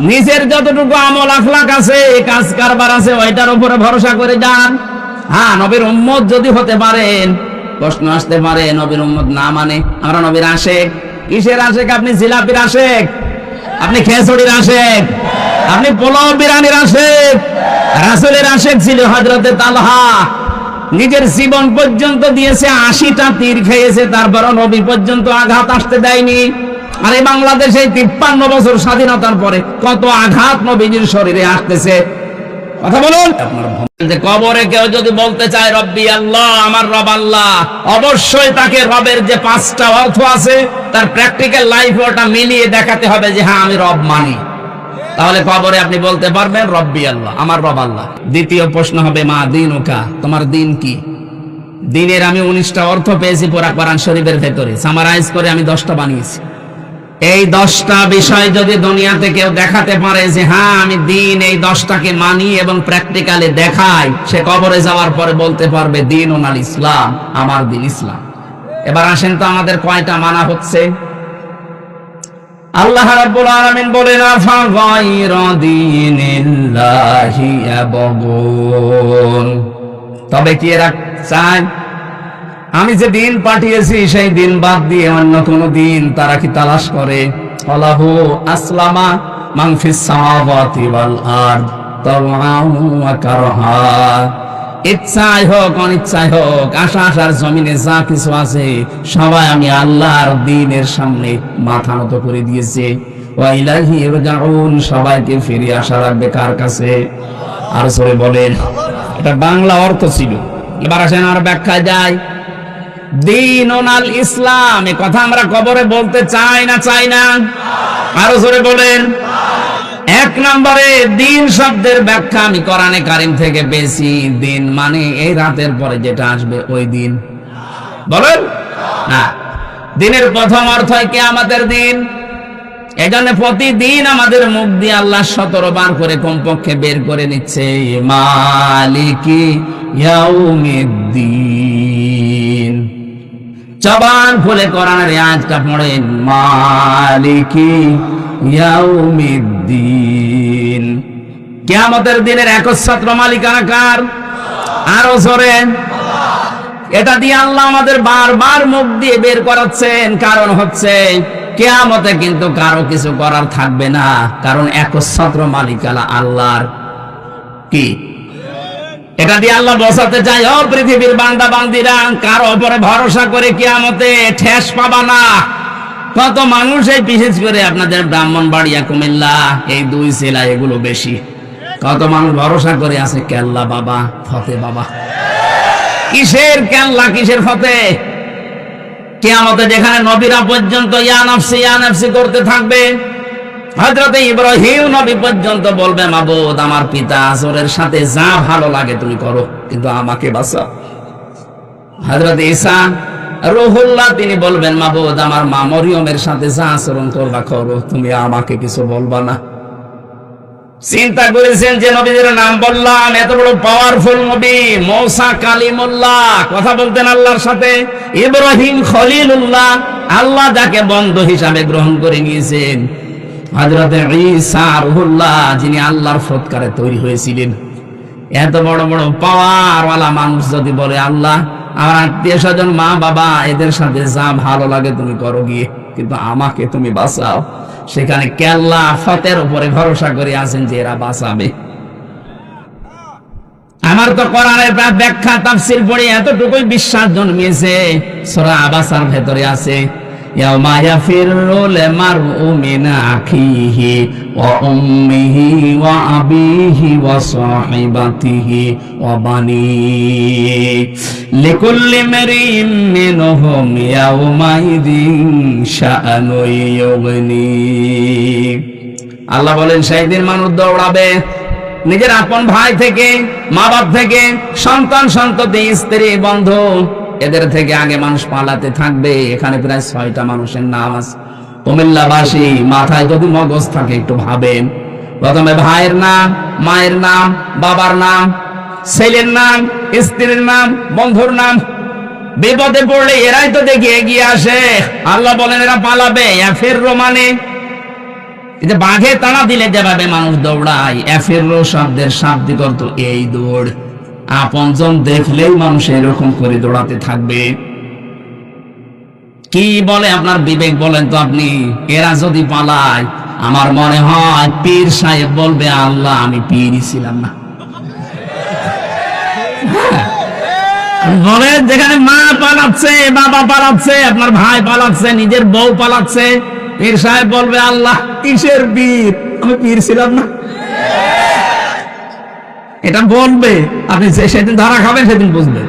নিজের যতটুকু আমল আখলাক আছে, কাজ কারবার আছে, ওইটার উপরে ভরসা করে যান। হ্যাঁ, নবীর উম্মত যদি হতে পারেন, প্রশ্ন আসতে পারে নবীর উম্মত না মানে আমরা নবীর আশেক। কিসের আশেক? আপনি জিলাপির আশেক, আপনি খেচুড়ির আশেক, আপনি পোলাও বিরিয়ানির আশেক। রাসূলের আশেক ছিল হযরতে তালহা, নিজের জীবন পর্যন্ত দিয়েছে, 80টা তীর খেয়েছে, তারপরও নবী পর্যন্ত আঘাত আসতে দেয়নি। আর এই বাংলাদেশে 53 বছর স্বাধীনতার পরে কত আঘাত নবীজির শরীরে আসতেছে, কথা বলুন। যে কবরে কেউ যদি বলতে চায় রব্বি আল্লাহ, আমার রব আল্লাহ, অবশ্যই তাকে রবের যে 5টা অর্থ আছে তার প্র্যাকটিক্যাল লাইফে ওটা মিলিয়ে দেখাতে হবে যে হ্যাঁ আমি রব মানি। তাহলে কবরে আপনি বলতে পারবেন রব্বি আল্লাহ, আমার রব আল্লাহ। দ্বিতীয় প্রশ্ন হবে মা দীনুকা, তোমার দিন কি? দিনের আমি 19টা অর্থ পেয়েছি পুরা কোরআন শরীফের ভেতরে, সামারাইজ করে আমি 10টা বানিয়েছি। এই 10টা বিষয় যদি দুনিয়াতে কেউ দেখাতে পারে যে হ্যাঁ আমি দিন এই 10টাকে মানি এবং প্র্যাকটিক্যালি দেখাই, সে কবরে যাওয়ার পরে বলতে পারবে দীনুল ইসলাম, আমার দিন ইসলাম। এবার আসেন তো আমাদের কয়টা মানা হচ্ছে? আল্লাহ রাব্বুল আলামিন বলেন আফা গায়রা দীনিল্লাহি ইয়াবগুন, তবে কি এরা চায় আমি যে দিন পাঠিয়েছি সেই দিন বাদ দিয়ে অন্য কোন দিন তারা কি তালাশ করে? আল্লাহু আসলামা মান ফিস সামাওয়াতি ওয়াল আরদ তাওআন ওয়া কারহা, ইচ্ছায় হোক অনিচ্ছায় হোক, আকাশের জমিনে যা কিছু আছে সবাই আমি আল্লাহর দ্বীনের সামনে মাথা নত করে দিয়েছে। ওয়া ইলাইহি ইরজাউন, সবাইকে ফিরে আসা লাগবে কার কাছে? আর সরে বলেন, এটা বাংলা অর্থ ছিল। এবার আসেন আর ব্যাখ্যায় যাই। দীনুল ইসলাম, এ কথা আমরা কবরে বলতে চাই না চাই না? আরো জোরে বলেন। 1 নম্বরে দিন শব্দের ব্যাখ্যা আমি কোরআনে কারীম থেকে পেয়েছি, দিন মানে এই রাতের পরে যেটা আসবে ওই দিন। বলেন না, দিনের প্রথম অর্থ হয় কিয়ামতের দিন। এজন্য প্রতিদিন আমাদের মুখ দিয়ে আল্লাহ 17 বার করে কমপক্ষে বের করে নিচ্ছে মালিকি ইয়াউমিদ্দিন। জবান খুলে কোরআনের আয়াতটা পড়েন, মালিকি ইয়াউমিদ্দিন। কিয়ামতের দিনের একচ্ছত্র মালিকানা কার? আরো জোরে। এটা দিয়ে আল্লাহ আমাদের বারবার মুখ দিয়ে বের করাচ্ছেন, কারণ হচ্ছে কিয়ামতে কিন্তু কারো কিছু করার থাকবে না, কারণ একচ্ছত্র মালিকানা আল্লাহর। কি এটা দিয়ে আল্লাহ বোঝাতে চাই, ও পৃথিবীর বান্দা বান্দিরা, কারো উপরে ভরসা করে কিয়ামতে ঠেস পাবা না। কত মানুষ এই বিশেষ করে আপনাদের ব্রাহ্মণবাড়িয়া, কুমিল্লা, এই 2 জেলা এগুলো বেশি, কত মানুষ ভরসা করে আছে কেল্লা বাবা, ফতে বাবা। কিসের কেল্লা, কিসের ফতে? কিয়ামতে যেখানে নবীরা পর্যন্ত ইয়া নাফসি করতে থাকবে, হযরত ইব্রাহিম নবী পর্যন্ত বলবে মাবুদ আমার পিতা আসরের সাথে যা ভালো লাগে তুমি করো, কিন্তু আমাকে বাঁচাও। হযরত ঈসা রূহুল্লাহ তিনি বলবেন মাবুদ আমার মা মরিয়মের সাথে যা আচরণ করবা করো, তুমি আমাকে কিছু বলবা না। চিন্তা করেছেন যে নবীদের নাম বললাম, এত বড় পাওয়ারফুল নবী মূসা কালিমুল্লাহ, কথা বলতেন আল্লাহর সাথে। ইব্রাহিম খলিলুল্লাহ, আল্লাহ যাকে বন্ধু হিসাবে গ্রহণ করে নিয়েছেন। হযরত ঈসা রূহুল্লাহ, যিনি আল্লাহর ফৎকারে তৈরি হয়েছিলেন। এত বড় বড় পাওয়ারওয়ালা মানুষ যদি বলে আল্লাহ আমার আত্মীয় স্বজন মা বাবা এদের সাথে যা ভালো লাগে তুমি করো গিয়ে, কিন্তু আমাকে তুমি বাঁচাও, সেখানে কেল্লা ফতের উপরে ভরসা করে আছেন যে এরা বাঁচাবে। আমার তো কোরআনের ব্যাখ্যা তাফসীর পড়ে এতটুকুই বিশ্বাস জন্মিয়েছে, সূরা আবাসার ভেতরে আছে ইয়াউমা ইয়াফিরুল মারউ মিন আখিহি ওয়া উম্মিহি ওয়া আবিহি ওয়া সাহিবাতিহি ওয়া বানিহি লিকুল্লি মারিম মিনহুম ইয়াউমাইদিন শাআনু ইউগনি। আল্লাহ বলেন সেই দিন মানুষ দৌড়াবে নিজের আপন ভাই থেকে, মা বাপ থেকে, সন্তান সন্ততি, স্ত্রী বন্ধু, এদের থেকে আগে মানুষ পালাতে থাকবে। এখানে প্রায় 6টা মানুষের নাম আছে। কুমিল্লাবাসী মাথায় যদি মগজ থাকে একটু ভাবেন, প্রথমে ভাইয়ের নাম, মায়ের নাম, বাবার নাম, ছেলের নাম, স্ত্রীর নাম, বন্ধুর নাম। বিপদে পড়লে এরাই তো দেখি এগিয়ে আসে। আল্লাহ বলেন এরা পালাবে। ফের মানে কিন্তু বাঘে তাড়া দিলে যেভাবে মানুষ দৌড়ায়, এফেরো শব্দের শাব্দিক অর্থ এই দৌড়। আপনজন দেখলেই মানুষ এরকম করে দৌড়াতে থাকবে। কি বলে আপনার বিবেক বলেন তো আপনি? এরা যদি পালায়, আমার মনে হয় পীর সাহেব বলবে, আল্লাহ আমি পীরই ছিলাম না। বলে যেখানে মা পালাচ্ছে, বাবা পালাচ্ছে, আপনার ভাই পালাচ্ছে, নিজের বউ পালাচ্ছে, পীর সাহেব বলবে, আল্লাহ কিসের পীর, আমি পীর ছিলাম না। এটা বলবে, আপনি সেদিন ধরা খাবেন, সেদিন বুঝবেন।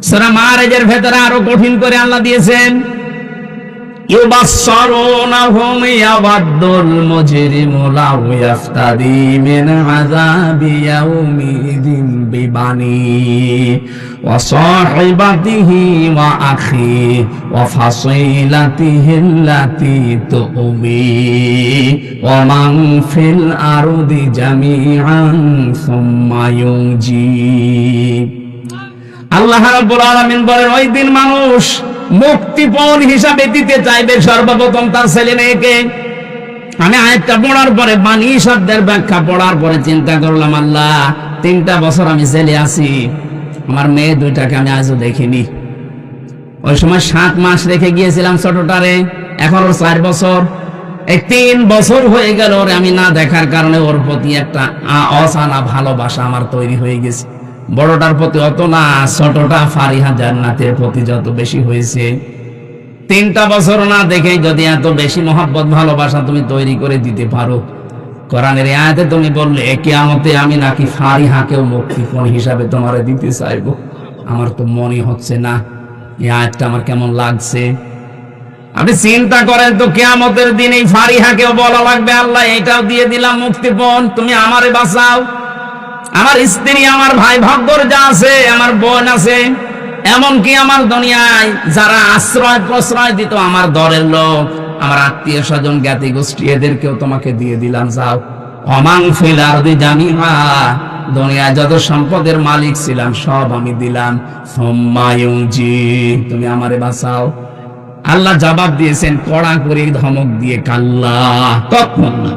সূরা মাআরিজের ভেতরে আরো কঠিন করে আল্লাহ দিয়েছেন, ইউবাসসিরুনাহুম ইয়াওয়াদ্দুল মুজরিমু লাউ ইয়াফতাদি মিন আযাবি ইয়াউমিদিন বিবানি ওয়া সাহিবাতিহি ওয়া আখি ওয়া ফাসিলাতিহি আল্লাতী তুবি ওয়া মান ফিল আরদি জামিআন সুম্মা ইউজি। আল্লাহ রাব্বুল আলামিন বলেন, ওই দিন মানুষ মুক্তিপণ হিসাবে দিতে চাইবে সর্বপ্রথম তার ছেলে মেয়েকে। আমি আয়াতটা পড়ার পরে, বাণী শব্দের ব্যাখ্যা পড়ার পরে চিন্তা করলাম, আল্লাহ 3টা বছর আমি জেলে আছি, আমার মেয়ে 2টাকে আমি আজও দেখিনি। ওই সময় 7 মাস রেখে গিয়েছিলাম ছোটটারে, এখন ওর 4 বছর। এই 3 বছর হয়ে গেল ওরে আমি না দেখার কারণে ওর প্রতি একটা অজানা ভালোবাসা আমার তৈরি হয়ে গেছে। বড়টার প্রতি অত না, ছোটটা ফারিহা জান্নাতের প্রতি যত বেশি হয়েছে। 3টা বছর না দেখে যদি এত বেশি মহব্বত ভালোবাসা তুমি তৈরি করে দিতে পারো, কোরআনের আয়াতে তুমি বললে কিয়ামতে আমি নাকি ফারিহাকেও মুক্তিপণ হিসাবে তোমারে দিতে চাইবো। আমার তো মনে হচ্ছে না, এই আয়াতটা আমার কেমন লাগছে। আপনি চিন্তা করেন তো, কিয়ামতের দিন এই ফারিহাকেও বলা লাগবে, আল্লাহ এটাও দিয়ে দিলাম মুক্তিপণ, তুমি আমারে বাঁচাও। আমার স্ত্রী, আমার ভাই ভাগ্যর যা আছে, আমার বোন আছে, এমনকি আমার দুনিয়ায় যারা আশ্রয় প্রশ্রয় দিত, আমার দলের লোক, আমার আত্মীয় স্বজন, জ্ঞাতি গোষ্ঠী, এদেরকেও তোমাকে দিয়ে দিলাম, যাও। ওমান ফিল আরদি জামিআ, দুনিয়ায় যত সম্পদের মালিক ছিলাম সব আমি দিলাম। সুম্মা ইউজি, তুমি আমারে বাঁচাও। আল্লাহ জবাব দিয়েছেন কড়া করে ধমক দিয়ে, কাল্লা, কখনো না,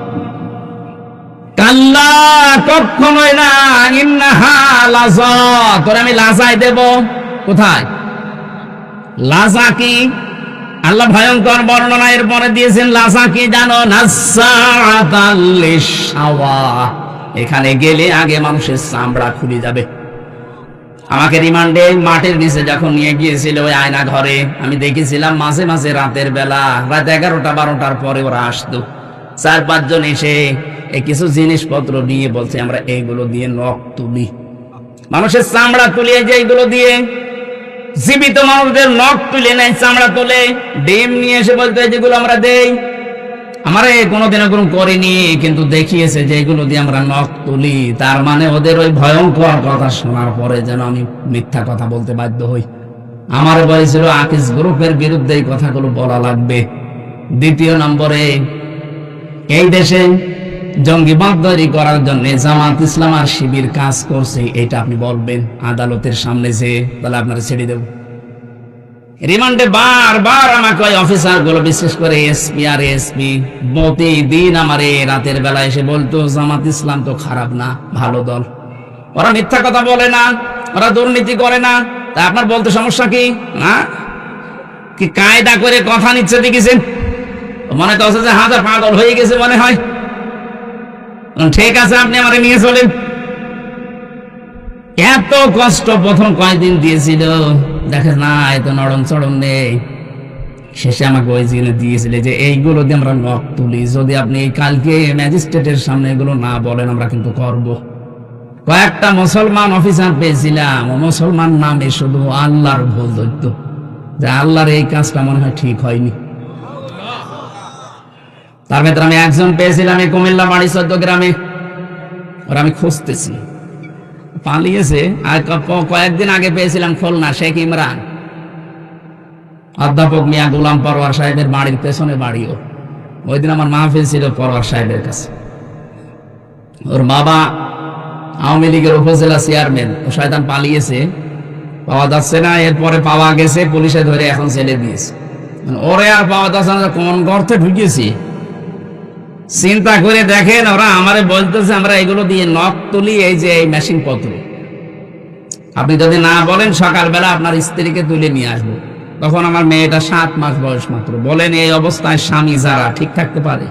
কাল্লা কখনোই না, ইন্নাহা লাযা, তোরে আমি লাজায় দেব। কোথায় লাজা? কি আল্লাহ ভয়ঙ্কর বর্ণনা এর পরে দিয়েছেন। লাজা কি জানো? নাসাআতাল লিশাওয়া, এখানে গেলে আগে মানুষের চামড়া খুলে যাবে। আমাকে রিমান্ডে মাঠের নিচে যখন নিয়ে গিয়েছিল ওই আয়না ঘরে, আমি দেখেছিলাম মাঝে মাঝে রাতের বেলা, রাত 11টা 12টার পরে ওরা আসতো, 4-5 জন এসে এই কিছু জিনিসপত্র নিয়ে বলছে, আমরা এইগুলো দিয়ে নখ তুলি, মানুষের চামড়া তুলি, যে এইগুলো দিয়ে জীবিত মানুষদের নখ তুলে নেয়, চামড়া তোলে, ডিম নিয়ে এসে বলতে যেগুলো আমরা দেই। আমার কোনোদিন এরকম করিনি, কিন্তু দেখিয়েছে যে এগুলো দিয়ে আমরা নখ তুলি। তার মানে ওদের ওই ভয়ঙ্কর কথা শোনার পরে যেন আমি মিথ্যা কথা বলতে বাধ্য হই। আমার বলেছিল আকিস গ্রুপের বিরুদ্ধে এই কথাগুলো বলা লাগবে। 2 নম্বরে, এই দেশে জঙ্গিবাদ তৈরি করার জন্য জামাত ইসলাম আর শিবির কাজ করছে, এটা আপনি বলবেন আদালতের সামনে, যে তাহলে আপনারা ছেড়ে দেব। রিমান্ডে বারবার আমাকে ওই অফিসার গুলো, বিশেষ করে এসপি আর এসপি, প্রতিদিন আমার রাতের বেলা এসে বলতো, জামাত ইসলাম তো খারাপ না, ভালো দল, ওরা মিথ্যা কথা বলে না, ওরা দুর্নীতি করে না, তা আপনার বলতে সমস্যা কি? না কি কায়দা করে কথা নিচ্ছে দেখেছেন? মনে তো হচ্ছে যে হাজার পাগল হয়ে গেছে মনে হয়। ঠিক আছে, আপনি আমারে নিয়ে চলেন। এত কষ্ট প্রথম কয়েকদিন দিয়েছিল, দেখেন না এত নরম চড়ম নেই। শেষে আমাকে ওই জিনিস দিয়েছিল যে এইগুলো দিয়ে আমরা নখ তুলি, যদি আপনি কালকে ম্যাজিস্ট্রেটের সামনে এগুলো না বলেন আমরা কিন্তু করব। কয়েকটা মুসলমান অফিসার পেয়েছিলাম, মুসলমান নামে শুধু আল্লাহর ভুল ধরত, যে আল্লাহর এই কাজটা মনে হয় ঠিক হয়নি। তার ভেতরে আমি একজন পেয়েছিলাম এই কুমিল্লা বাড়ি 14 গ্রামে, ওরা আমি খুঁজতেছি, পালিয়েছে। আর কয়েকদিন আগে পেয়েছিলাম খুলনা শেখ ইমরান, অধ্যাপক মিয়া গোলাম পরওয়ার সাহেবের বাড়ির পেছনে বাড়িও। ওই দিন আমার মাহফিল ছিল পরওয়ার সাহেবের কাছে। ওর বাবা আওয়ামী লীগের উপজেলা চেয়ারম্যান, ও শয়তান পালিয়েছে, পাওয়া যাচ্ছে না। এরপরে পাওয়া গেছে, পুলিশে ধরে এখন ছেড়ে দিয়েছে। ওরে আর পাওয়া যাচ্ছে না, কোন গর্তে ঢুকিয়েছি চিন্তা করে দেখেন, ওরা আমারে বলতেছে আমরা এগুলো দিয়ে নখ তুলি, এই যে এই মেশিন পত্র। আপনি যদি না বলেন সকালবেলা আপনার স্ত্রীকে তুলে নিয়ে আসবো, তখন আমার মেয়েটা 7 মাস বয়স মাত্র। বলেন এই অবস্থায় স্বামী যারা ঠিক থাকতে পারে?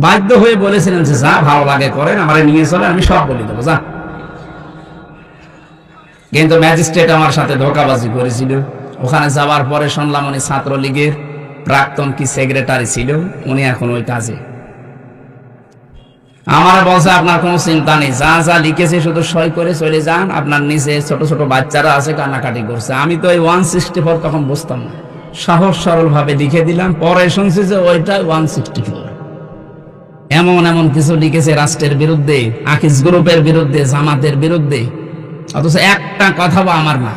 বাধ্য হয়ে বলেছিলেন যে যা ভালো লাগে করেন, আমারে নিয়ে চলে, আমি সব বলে দেবো যা। কিন্তু ম্যাজিস্ট্রেট আমার সাথে ধোঁকাবাজি করেছিল। ওখানে যাওয়ার পরে শুনলাম উনি ছাত্রলীগের প্রাক্তন কি সেক্রেটারি ছিল, উনি এখন ওই কাজে। আমার বলছে আপনার কোনো চিন্তা নেই, যা যা লিখেছে শুধু সই করে চলে যান, আপনার নিচে ছোট ছোট বাচ্চারা আছে কান্নাকাটি করছে। আমি তো এই 164 তখন বুঝতাম না, সহজ সরল ভাবে লিখে দিলাম। পরে শুনছি যে ওইটা 164। এমন এমন কিছু লিখেছে রাষ্ট্রের বিরুদ্ধে, আকিজ গ্রুপের বিরুদ্ধে, জামাতের বিরুদ্ধে, অথচ একটা কথাও আমার না।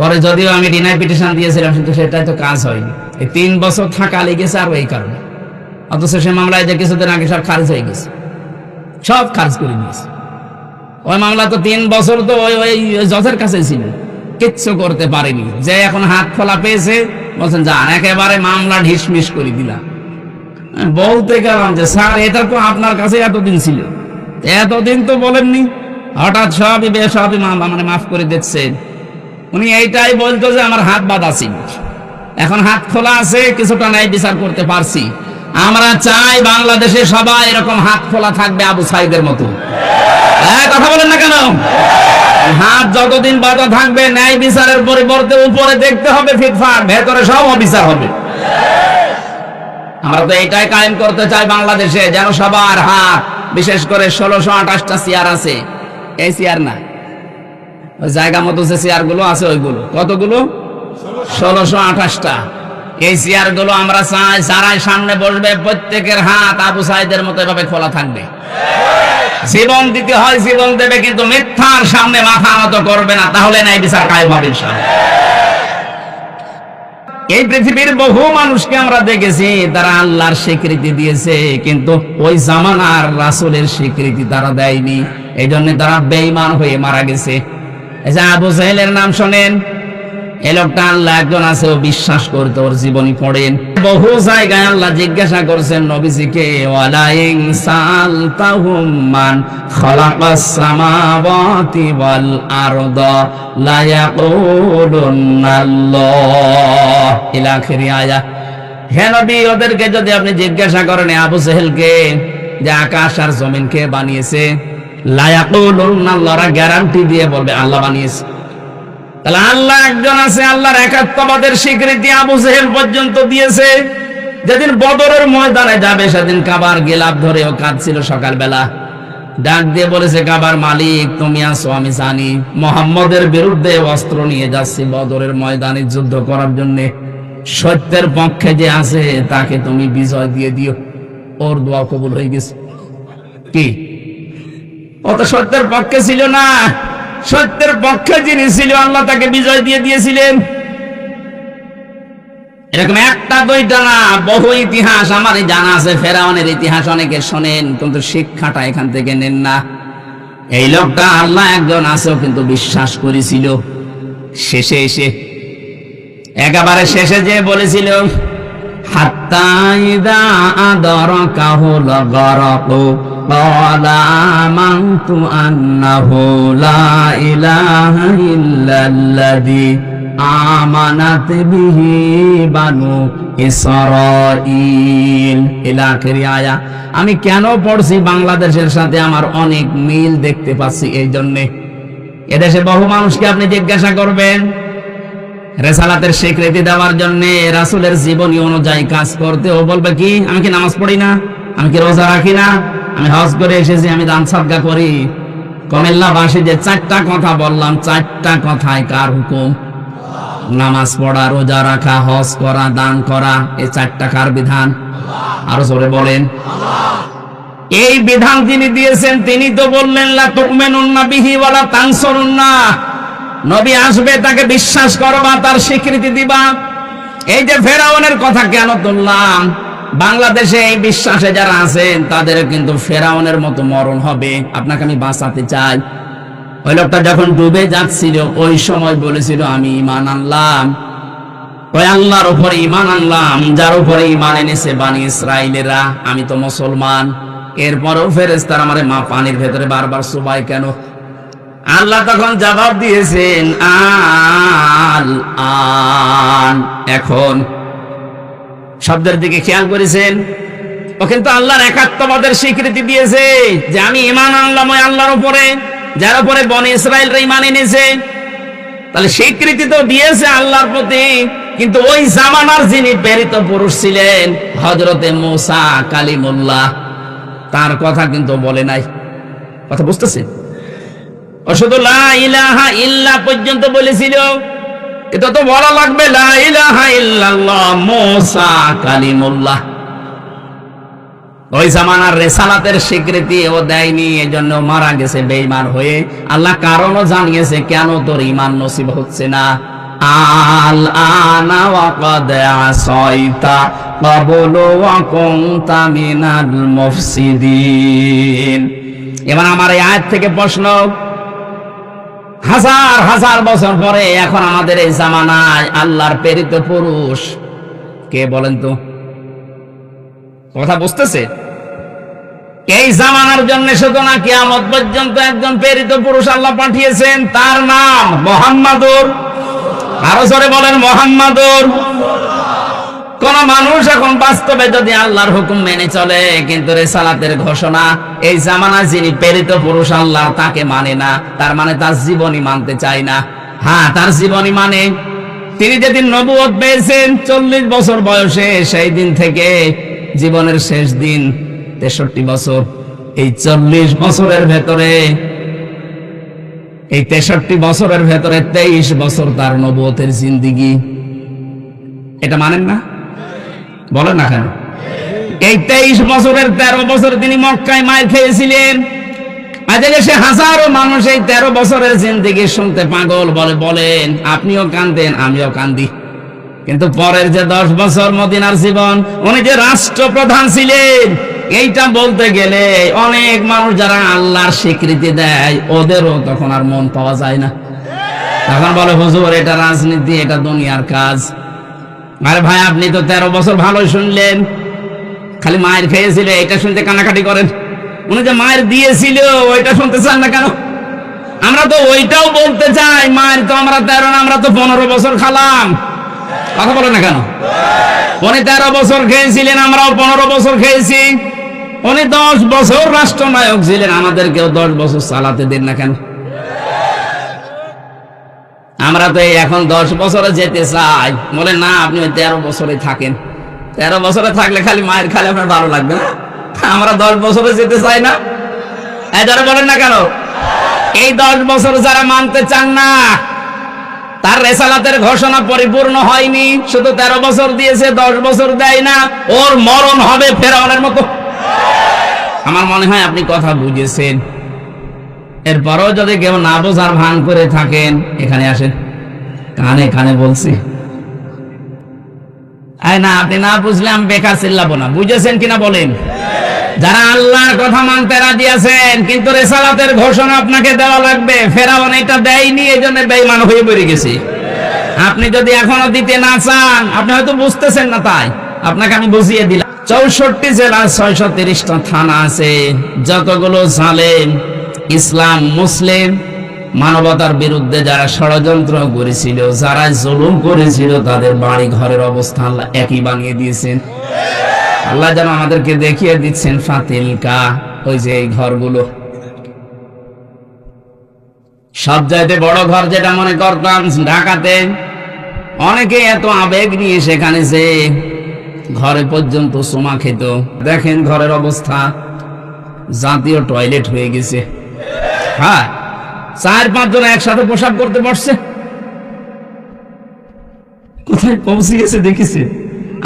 পরে যদিও আমি ডিনাই পিটিশন দিয়েছিলাম, কিন্তু সেটাই তো কাজ হয়নি। এই 3 বছর থাকা লেগেছে আর এই কারণে। অথচ সে মামলায় যে কিছুদিন আগে সব খারিজ হয়ে গেছে, সব খারিজ করে দিয়েছে। ওই মামলা তো 3 বছর তো ওই জজের কাছে ছিল, কিচ্ছু করতে পারেনি। যে এখন হাত খোলা পেয়েছে বলছেন যান, একেবারে মামলা ঢিসমিস করে দিলাম। বলতে গেলাম যে স্যার এটা তো আপনার কাছে এতদিন ছিল, এতদিন তো বলেননি, হঠাৎ সবই মানে মাফ করে দিচ্ছেন। উনি এইটাই বলতো যে আমার হাত বাঁধা ছিল, এখন হাত খোলা আছে, কিছুটা ন্যায় বিচার করতে পারছি। আমরা চাই বাংলাদেশে সবাই এরকম হাত খোলা থাকবে আবু সাইদের মতো। কথা বলেন না কেন? হাত যতদিন বাঁধা থাকবে, ন্যায় বিচারের পরিবর্তে উপরে দেখতে হবে ফিটফাট, ভেতরে সব অবিচার হবে। আমরা তো এইটাই কায়েম করতে চাই বাংলাদেশে, যেন সবার হাত, বিশেষ করে 1628টা চেয়ার আছে, এই চেয়ার না, ওই জায়গা মতো যে চেয়ার গুলো আছে ওইগুলো, কতগুলো? 1628টা। এই চেয়ার গুলো আমরা চাই যারাই সামনে বসবে প্রত্যেকের হাত আবু সাইদের মতো এভাবে খোলা থাকবে। জীবন দিতে হয় জীবন দেবে, কিন্তু মিথ্যার সামনে মাথা নত করবে না, তাহলে নাই বিচার কায়েম হবে ইনশাআল্লাহ। এই পৃথিবীর বহু মানুষকে আমরা দেখেছি তারা আল্লাহর স্বীকৃতি দিয়েছে, কিন্তু ওই জামানার রাসূলের স্বীকৃতি তারা দেয়নি, এই জন্য তারা বেঈমান হয়ে মারা গেছে। এই যে আবু জাহেলের নাম শোনেন, এই লোকটা আল্লাহ একজন আছে, ও বিশ্বাস করতে, ওর জীবনী পড়েন। বহু জায়গায় আল্লাহ জিজ্ঞাসা করছেন নবীজিকে, ওয়ালা ইন সালতাহুম মান খালাকাস সামাওয়াতি ওয়াল আরদা লা ইয়াকুলুনাল্লাহ ইলা আখিরি আয়াত। হে নবী, ওদেরকে যদি আপনি জিজ্ঞাসা করেন আবু জাহেলকে যে আকাশ আর জমিন কে বানিয়েছে, লা ইয়াকুলুনাল্লাহ, গ্যারান্টি দিয়ে বলবে আল্লাহ বানিয়েছে। তাহলে আল্লাহ একজন আছে, আল্লাহর একাত্মবাদের স্বীকৃতি আবু জাহেল পর্যন্ত দিয়েছে। যেদিন বদরের ময়দানে যাবে সেদিন কাবার গিলাফ ধরে ও কাঁদছিল সকালবেলা, ডাক দিয়ে বলেছে কাবার মালিক তুমি আসো, আমি জানি মুহাম্মদের বিরুদ্ধে অস্ত্র নিয়ে যাচ্ছি বদরের ময়দানে যুদ্ধ করার জন্য, সত্যের পক্ষে যে আছে তাকে তুমি বিজয় দিয়ে দিও। ওর দোয়া কবুল হয়ে গেছে। কি ও তো সত্যের পক্ষে ছিল না, সত্যের পক্ষে যিনি ছিল আল্লাহ তাকে বিজয় দিয়ে দিয়েছিলেন। এরকম একটা দুইটা না, বহু ইতিহাস আমারই জানা আছে। ফেরাউনের ইতিহাস অনেকে শোনেন, কিন্তু শিক্ষাটা এখান থেকে নেন না। এই লোকটা আল্লাহ একজন আছে কিন্তু বিশ্বাস করেছিল। শেষে এসে একেবারে শেষে যে বলেছিল হাত্তা ইযা আদরাকাহুল গরকু ক্বালা আমানতু আন্নাহু লা ইলাহা ইল্লাল্লাযী আমানাত বিহি বানু ইসরাঈল ইলা আখিরি আয়া। আমি কেন পড়ছি, বাংলাদেশের সাথে আমার অনেক মিল দেখতে পাচ্ছি। এই জন্যে এদেশে বহু মানুষকে আপনি জিজ্ঞাসা করবেন রেসালাতের স্বীকৃতি দেওয়ার জন্য, রাসূলের জীবনী অনুযায়ী কাজ করতে, ও বলবে কি আমি কি নামাজ পড়ি না, আমি কি রোজা রাখি না, আমি হজ করে এসেছি, আমি দান সাদকা করি। কুমিল্লাবাসী যে 4টা কথা বললাম, 4টা কথায় কার হুকুম? নামাজ পড়া, রোজা রাখা, হজ করা, দান করা, এই 4টা কার বিধান? আরো জোরে বলেন। এই বিধান যিনি দিয়েছেন তিনি তো বললেন লা তুমিনুন্না বিহি ওয়ালা তানসুরুন্না, নবী আসবে তাকে বিশ্বাস করবা, তার স্বীকৃতি দিবা। এই যে ফেরাউনের কথা কেন তুললাম, বাংলাদেশে এই বিশ্বাসে যারা আছেন তাদের কিন্তু ফেরাউনের মতো মরণ হবে। আপনাকে আমি বাঁচাতে চাই। ওই লোকটা যখন ডুবে যাচ্ছিল ওই সময় বলেছিল আমি ঈমান আনলাম। কয় আল্লাহর উপরে ঈমান আনলাম যার উপরে ঈমান এনেছে বনি ইসরাইলেরা, আমি তো মুসলমান। এরপরও ফেরেশতারা আমারে মা পানির ভেতরে বারবার চুবায় কেন? আল্লাহ তখন জবাব দিয়েছেন আল আন, এখন। শব্দের দিকে খেয়াল করেছেন? ও কিন্তু আল্লাহর একাত্মবাদের স্বীকৃতি দিয়েছে যে আমি ঈমান আনলাম ওই আল্লাহর উপরে যার উপরে বনি ইসরাইলরা ঈমান এনেছে। তাহলে স্বীকৃতি তো দিয়েছে আল্লাহর প্রতি, কিন্তু ওই জামানার যিনি প্রেরিত পুরুষ ছিলেন হযরতে মূসা কালিমুল্লাহ, তার কথা কিন্তু বলে নাই। কথা বুঝতেছেন? ও শুধু লা ইলাহা ইল্লা পর্যন্ত বলেছিল, এটা তো বলা লাগবে লা ইলাহা ইল্লাল্লাহ মূসা কালিমুল্লাহ। ওই জামানার রিসালাতের স্বীকৃতি ও দেয়নি, এজন্য মারা গেছে বেঈমান হয়ে। আল্লাহ কারণও জানিয়েছে কেন তোর ঈমান নসিব হচ্ছে না। আল আনা ওয়া ক্বাদ আসাইতা ক্বাবলু ওয়া কুনতা মিনাল মুফসিদিন। এবার আমার এই আয়াত থেকে প্রশ্ন, হাজার হাজার বছর পরে এখন আমাদের এই জামানায় আল্লাহর প্রেরিত পুরুষ কে বলেন তো? কথা বুঝতেছে? এই জামানার জন্য শুধু না কিয়ামত পর্যন্ত একজন প্রেরিত পুরুষ আল্লাহ পাঠিয়েছেন, তার নাম মুহাম্মাদুর। আরো জোরে বলেন মুহাম্মাদুর। কোন মানুষ এখন বাস্তবে যদি আল্লাহর হুকুম মেনে চলে কিন্তু রিসালাতের ঘোষণা এই জামানায় যিনি প্রেরিত পুরুষ আল্লাহ তাকে মানে না, তার মানে তার জীবনী মানতে চায় না। হ্যাঁ, তার জীবনী মানে তিনি যেদিন নবুয়ত পেয়েছেন 40 বছর বয়সে, সেই দিন থেকে জীবনের শেষ দিন 63 বছর, এই 40 বছরের ভেতরে, এই 63 বছরের ভেতরে 23 বছর তার নবুয়তের জিন্দেগি। এটা মানেন না? বলেন না কেন? এই 23 বছরের 13 বছর তিনি মক্কায় মায়ের খেয়েছিলেন। আজকে সে হাজারো মানুষ এই 13 বছরের জিন্দেগি শুনতে পাগল। বলেন আপনিও কান্দেন, আমিও কান্দি। কিন্তু পরের যে 10 বছর মদিনার জীবন, উনি যে রাষ্ট্রপ্রধান ছিলেন, এইটা বলতে গেলে অনেক মানুষ যারা আল্লাহর স্বীকৃতি দেয় ওদেরও তখন আর মন পাওয়া যায় না। তখন বলে হুজুর এটা রাজনীতি, এটা দুনিয়ার কাজ। আরে ভাই, আপনি তো 13 বছর ভালোই শুনলেন, খালি মায়ের খেয়েছিল এটা শুনতে কানাকাটি করেন। উনি যে মায়ের দিয়েছিল ওইটা শুনতে চান না কেন? আমরা তো ওইটাও বলতে চাই, মায়ের তো আমরা 13 না, আমরা তো 15 বছর খালাম। কথা বলে না কেন? উনি 13 বছর খেয়েছিলেন, আমরাও 15 বছর খেয়েছি। উনি 10 বছর রাষ্ট্রনায়ক ছিলেন, আমাদেরকেও 10 বছর চালাতে দেন না কেন? আমরা তো এখন 10 বছরে যেতে চাই। বলে না, আপনি ওই 13 বছরে থাকেন। 13 বছরে থাকলে খালি মায়ের খালি আপনার ভালো লাগবে না? আমরা 10 বছরে যেতে চাই না। এই যারা বলেন না কেন? এই 10 বছর যারা মানতে চান না, তার রিসালাতের ঘোষণা পরিপূর্ণ হয়নি, শুধু 13 বছর দিয়েছে, 10 বছর দেয় না, ওর মরণ হবে ফেরাউনের মতো। আমার মনে হয় আপনি কথা বুঝেছেন। এরপরও যদি কেউ না বোঝার ভান করে থাকেন, এখানে আসেন, কানে কানে বলছি। না, আপনি না বুঝলে আমি বেকার চিল্লাবো না। বুঝেছেন কিনা বলেন? যারা আল্লাহর কথা মানতে রাজি আছেন কিন্তু রিসালাতের ঘোষণা আপনাকে দেওয়া লাগবে, ফেরাউন এটা দেয়নি, এজন্য বেঈমান হয়ে বেড়ে গেছে। আপনি যদি এখনো দিতে না চান, আপনি হয়তো বুঝতেছেন না, তাই আপনাকে আমি বুঝিয়ে দিলাম। 64 জেলার 630টা থানা আছে। যতগুলো জালেম ইসলাম মুসলিম মানবতার বিরুদ্ধে যারা ষড়যন্ত্র করেছিল, যারা জুলুম করেছিল, তাদের বাড়ি ঘরের অবস্থা আল্লাহ একই বানিয়ে দিয়েছেন। আল্লাহ যেন আমাদেরকে দেখিয়ে দিচ্ছেন ফাতিলকা, ওই যে এই ঘরগুলো। সবচাইতে বড় ঘর যেটা মনে করতাম ঢাকাতে, অনেকে এত আবেগ নিয়ে সেখানে যে ঘরে পর্যন্ত চুমা খেত। দেখেন ঘরের অবস্থা, জাতীয় টয়লেট হয়ে গেছে। হ্যাঁ, 4-5 জন একসাথে প্রসাব করতে বসছে। কোথায় পৌঁছে গেছে দেখেছে?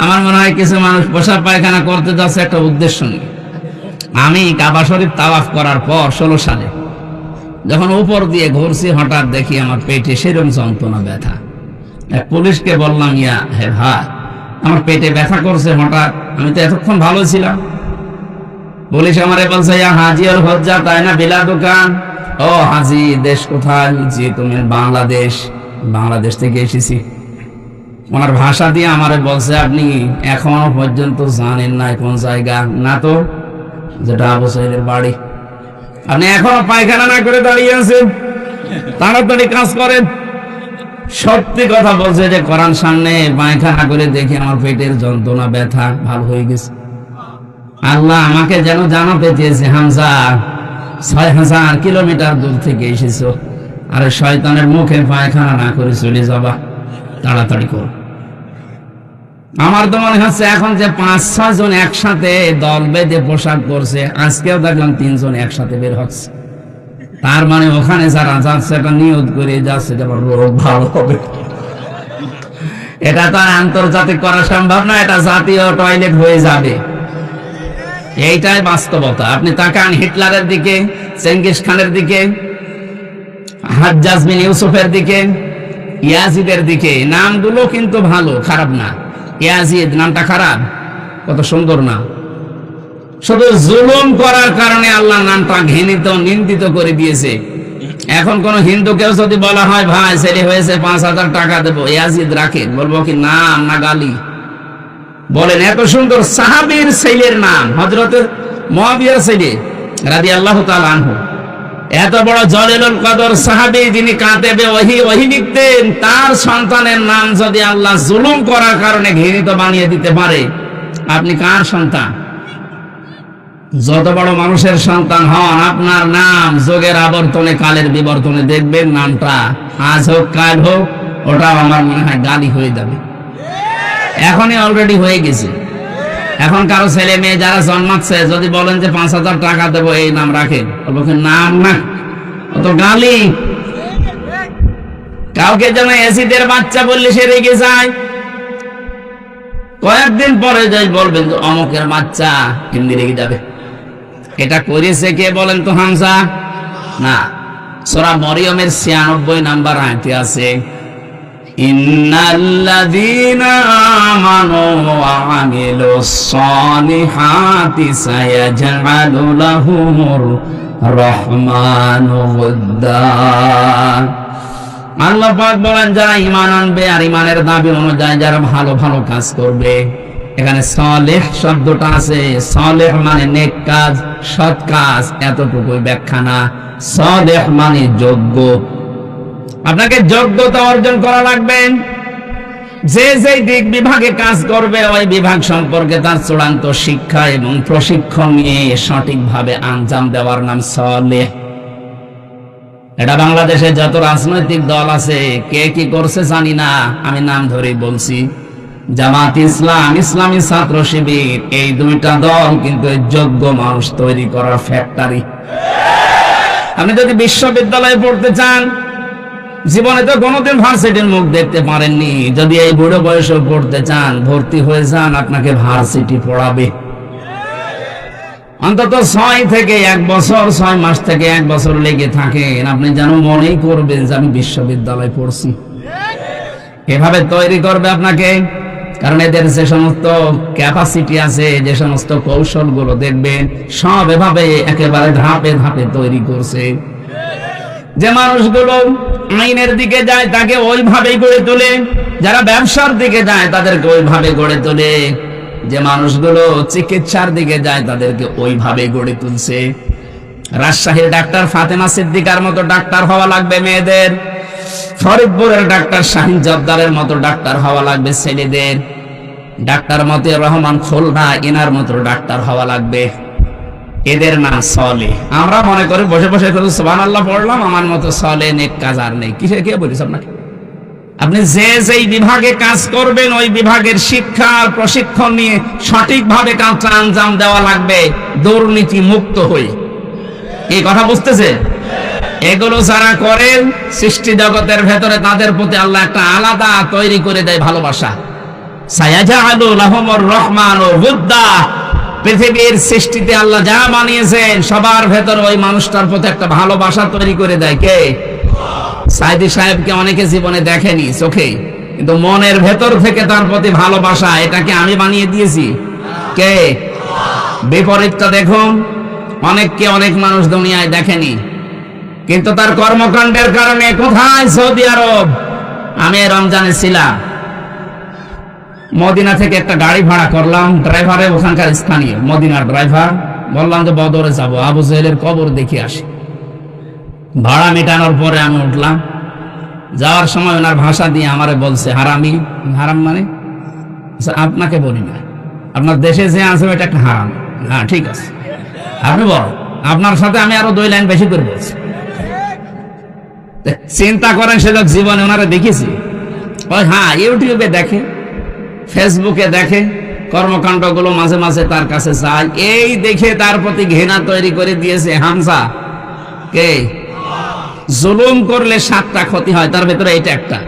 আমার মনে হয় কিছু মানুষ প্রসাব পায়খানা করতে যাচ্ছে একটা উদ্দেশ্য নিয়ে। আমি কাবা শরীফ তাওয়াফ করার পর 16 সালে যখন উপর দিয়ে ঘুরছি, হঠাৎ দেখি আমার পেটে সেরকম যন্ত্রণা, ব্যথা। পুলিশকে বললাম, ইয়া হে ভাই, আমার পেটে ব্যথা করছে হঠাৎ, আমি তো এতক্ষণ ভালো ছিলাম। পুলিশ আমারে বলছে, ইয়া হাজি আর হজ্জা, তাই না বিলা দোকান? ও হাজি, দেশ কোথায়? জি, তুমি বাংলাদেশ। বাংলাদেশ থেকে এসেছি। ওনার ভাষা দিয়ে আমারে বলছে, আপনি এখনো পর্যন্ত জানেন না কোন জায়গা? না তো, যেটা আবু সাইদের বাড়ি। আপনি এখনো পায়খানা না করে দাঁড়িয়ে আছেন, তাড়াতাড়ি কাজ করেন। সত্যি কথা বলছে যে কোরআন সামনে পায়খানা করে দেখি আমার পেটের যন্ত্রণা ব্যথা ভালো হয়ে গেছে। আল্লাহ আমাকে যেন জানাতে চেয়েছে, হামজা ৬,০০০ কিলোমিটার দূর থেকে এসেছো, আরে শয়তানের মুখে পায়খানা না করে চলে যাবা, তাড়াতাড়ি কর। আমার তো মনে হচ্ছে এখন যে ৫-৬ জন একসাথে দল বেঁধে পোশাক করছে, আজকেও দেখলাম ৩ জন একসাথে বের হচ্ছে। তার মানে ওখানে যারা যাচ্ছে এটা নিয়ত করে যাচ্ছে যে রোগ ভালো হবে। এটা তো আর আন্তর্জাতিক করা সম্ভব না, এটা জাতীয় টয়লেট হয়ে যাবে। এইটাই বাস্তবতা। আপনি তাকান হিটলারের দিকে, চেঙ্গিস খানের দিকে, হাজ্জাজ বিন ইউসুফের দিকে, ইয়াজিদের দিকে। নামগুলো কিন্তু ভালো, খারাপ না। ইয়াজিদ নামটা খারাপ, কত সুন্দর না। শুধু জুলুম করার কারণে আল্লাহ নামটা ঘৃণিত, নিন্দিত করে দিয়েছে। এখন কোন হিন্দুকেও যদি বলা হয় ভাই ছেলে হয়েছে ৫,০০০ টাকা দেবো, ইয়াজিদ রাখেন, বলবো কি নাম না গালি? বলেন এত সুন্দর সাহাবীর ছেলের নাম, হযরত মুআবিয়ার ছেলে রাদিয়াল্লাহু তাআলা আনহু, এত বড় জলিলুল কদর সাহাবী, যিনি কাতেবে ওহী লিখতেন, তার সন্তানের নাম যদি আল্লাহ জুলুম করার কারণে ঘৃণিত বানিয়ে দিতে পারে, আপনি কার সন্তান? যত বড় মানুষের সন্তান হন, আপনার নাম যোগের আবর্তনে, কালের বিবর্তনে দেখবেন নামটা আজ হোক কাল হোক, ওটাও আমার মনে হয় গালি হয়ে যাবে। এখনই অলরেডি হয়ে গেছে। এখন কারো ছেলে মেয়ে যারা জন্মাচ্ছে যদি বলেন যে ৫,০০০ টাকা দেবো এই নাম রাখেন, বলবো নাম না, অত গালি। কাউকে যেন এসিদের বাচ্চা বললে সে রেগে যায়, কয়েকদিন পরে যাই বলবেন যে অমুকের বাচ্চা, এমনি রেগে যাবে। এটা করেছে কে বলেন তো হামজা? না, সূরা মরিয়মের ৯৬ নাম্বার আয়াতে আছে, ইন্নাল্লাযীনা আমানু ওয়া আমিলুস সালিহাতি সায়াজআলু লাহুমুর রাহমানু ওয়াদ্দা। আল্লাহ পাক বলেন যারা ঈমান আনবে আর ঈমানের দাবি অনুযায়ী যারা ভালো ভালো কাজ করবে। এখানে সালেহ শব্দটা আছে, সালেহ মানে নেক কাজ, সৎ কাজ, এতটুকুই ব্যাখ্যা না। সালেহ মানে যোগ্য। আপনাকে যোগ্যতা অর্জন করা লাগবে। যে যে দিক বিভাগে কাজ করবে ওই বিভাগ সম্পর্কে তার চূড়ান্ত শিক্ষা এবং প্রশিক্ষণ নিয়ে সঠিকভাবে আঞ্জাম দেওয়ার নাম সালেহ। এটা বাংলাদেশে যত রাজনৈতিক দল আছে কে কি করছে জানি না, আমি নাম ধরেই বলছি, জামাত ইসলাম, ইসলামী ছাত্র শিবির, এই দুইটা দল কিন্তু যোগ্য মানুষ তৈরি করার ফ্যাক্টরি। আপনি যদি বিশ্ববিদ্যালয়ে পড়তে চান, জীবনে তো কোনোদিন ভার্সিটির মুখ দেখতে পারেননি, যদি এই বুড়ো বয়সে পড়তে চান ভর্তি হয়ে যান, আপনাকে ভার্সিটি পড়াবে। অন্তত ৬ থেকে ১ বছর, ৬ মাস থেকে ১ বছর লেগে থাকেন, আপনি যেন মনেই করবেন যে আমি বিশ্ববিদ্যালয়ে পড়ছি। এভাবে তৈরি করবে আপনাকে, কারণ এদের যে সমস্ত ক্যাপাসিটি আছে, যে সমস্ত কৌশলগুলো দেখবেন, সব এভাবে একেবারে ধাপে ধাপে তৈরি করছে। যে মানুষগুলো আইনের দিকে যায় তাকে ওইভাবেই গড়ে তোলে, যারা ব্যবসার দিকে যায় তাদেরকে ওইভাবে গড়ে তোলে, যে মানুষগুলো চিকিৎসার দিকে যায় তাদেরকে ওইভাবে গড়ে তুলছে। রাজশাহীর ডাক্তার ফাতেমা সিদ্দিকার মতো ডাক্তার হওয়া লাগবে মেয়েদের, ফরিদপুরের ডাক্তার শাহিন জব্দারের মতো ডাক্তার হওয়া লাগবে ছেলেদের, ডাক্তার মতে রহমান খুলনা এনার মতো ডাক্তার হওয়া লাগবে। এদের নাম সালেহ। আমরা মনে করি বসে বসে সুবহানাল্লাহ পড়লাম, আমার মতো সালেহ নেক কাজ আর নেই। কিসে কে বলিস আপনাকে? আপনি যে যেই বিভাগে কাজ করবেন ওই বিভাগের শিক্ষা আর প্রশিক্ষণ নিয়ে সঠিকভাবে কাজটা আঞ্জাম দেওয়া লাগবে, দুর্নীতি মুক্ত হয়ে। এই কথা বুঝতেছে? এগুলো যারা করেন সৃষ্টি জগতের ভেতরে তাদের প্রতি আল্লাহ একটা আলাদা তৈরি করে দেয় ভালোবাসা। সায়াজআলু লাহুমুর রাহমানু ওয়াদ্দা। পৃথিবীর সৃষ্টিতে আল্লাহ যা বানিয়েছেন সবার ভেতরে ওই মানুষটার প্রতি একটা ভালোবাসা তৈরি করে দেয়। কে? সাইদি সাহেবকে অনেকে জীবনে দেখেনি চোখে, কিন্তু মনের ভেতর থেকে তার প্রতি ভালোবাসা, এটাকে আমি বানিয়ে দিয়েছি। কে? বিপরীতটা দেখুন, অনেককে অনেক মানুষ দুনিয়ায় দেখেনি, কিন্তু তার কর্মকাণ্ডের কারণে কোথায়? সৌদি আরব। আমি রমজানে ছিলাম, মদিনা থেকে একটা গাড়ি ভাড়া করলাম, ড্রাইভারে ওখানকার স্থানীয় মদিনার ড্রাইভার। বললাম যে বদরে যাব, আবু জেহেলের কবর দেখে আসি। ভাড়া মেটানোর পরে আমি উঠলাম। যাওয়ার সময় ওনার ভাষা দিয়ে আমারে বলছে হারামি। হারাম মানে? আপনাকে বলি না, আপনার দেশে যে আছে এটা একটা হারাম। হ্যাঁ ঠিক আছে, আপনি বলেন, আপনার সাথে আমি আরো 2 লাইন বেশি করে বলছি। চিন্তা করেন, সেটা জীবনে ওনারা দেখেছি। ওই হ্যাঁ, ইউটিউবে দেখে, ফেসবুকে দেখে, কর্মকাণ্ড গুলো মাঝে মাঝে তার কাছে যায়, এই দেখে তার প্রতি ঘৃণা তৈরি করে দিয়েছে। হামজা কে? জুলুম করলে 7টা ক্ষতি হয়, তার ভেতরে এটা একটা।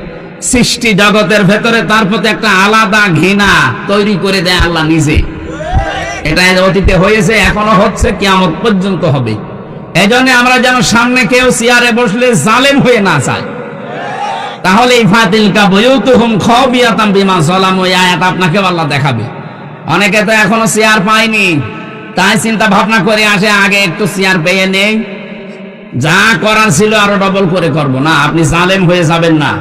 সৃষ্টি জগতের ভেতরে তার প্রতি একটা আলাদা ঘৃণা তৈরি করে দেয় আল্লাহ নিজে। এটা অতীতে হয়েছে, এখনো হচ্ছে, কিয়ামত পর্যন্ত হবে। এই জন্য আমরা যেন সামনে কেউ চেয়ারে বসলে জালেম হয়ে না যায়। তাহলে ফাতিলকা বুয়ুতুহুম খাবিয়াতাম বিমা যালামু, এই আয়াত আপনাকে আল্লাহ দেখাবে। অনেকে তো এখনো চেয়ার পায়নি, তাই চিন্তা ভাবনা করে আসে আগে একটু চেয়ার পেয়ে নেই, যা করার ছিল আরো ডবল করে করব। না, আপনি জালেম হয়ে যাবেন না।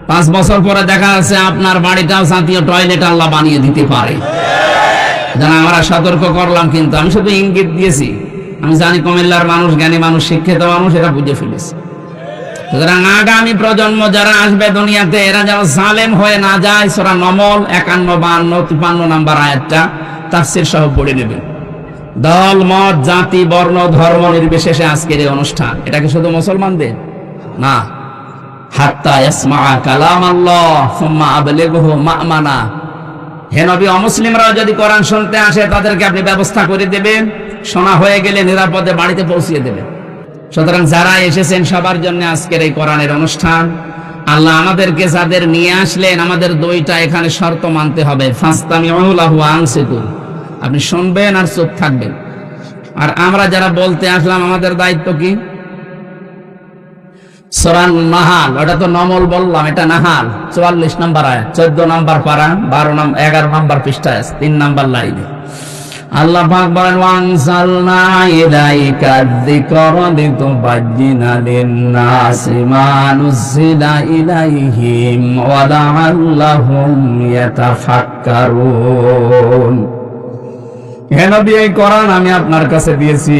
5 বছর পরে দেখা যাচ্ছে আপনার বাড়িটাও জাতীয় টয়লেট আল্লাহ বানিয়ে দিতে পারে। আমরা সতর্ক করলাম, কিন্তু আমি শুধু ইঙ্গিত দিয়েছি। আমি জানি কুমিল্লার মানুষ জ্ঞানী মানুষ, শিক্ষিত মানুষ, এটা বুঝে ফেলেছে। সুতরাং আগামী প্রজন্ম যারা আসবে দুনিয়াতে, এরা যেন জালেম হয়ে না যায়। সূরা নমল 51, 52, 53 নম্বর আয়াতটা তাফসীর সহ পড়ে নেবেন। দল মত জাতি বর্ণ ধর্ম নির্বিশেষে আজকের এই অনুষ্ঠান, এটা কি শুধু মুসলমানদের না? হাত্তা ইয়াসমা কালাম আল্লাহ সুম্মা আবলিগহু মা'মানা। হে নবী, অমুসলিমরাও যদি কোরআন শুনতে আসে, তাদেরকে আপনি ব্যবস্থা করে দেবেন, শোনা হয়ে গেলে নিরাপদে বাড়িতে পৌঁছিয়ে দেবেন। সুতরাং যারা এসেছেন সবার জন্য আজকের এই কোরআনের অনুষ্ঠান। আল্লাহ আমাদেরকে যাদের নিয়ে আসলেন, আমাদের 2টা এখানে শর্ত মানতে হবে। ফাসতামিউ লাহু ওয়া আনসিতু, আপনি শুনবেন আর চুপ থাকবেন। আর আমরা যারা বলতে আসলাম, আমাদের দায়িত্ব কি? সূরা নাহাল, ওটা তো নমল বললাম, এটা নাহাল 44 নম্বর আয়াত, 14 নম্বর পারা, 11 নম্বর পৃষ্ঠায়, 3 নম্বর লাইনে আল্লাহ পাক বলেন, ওয়ানজালনা ইলাইকা যিকরা লিতুবাজ্জিনা লিন-নাসি মা নুজিলা ইলাইহিম ওয়া লাআল্লাহুম ইয়াতাফাক্কারুন। হে নবী, এই কোরআন আমি আপনার কাছে দিয়েছি।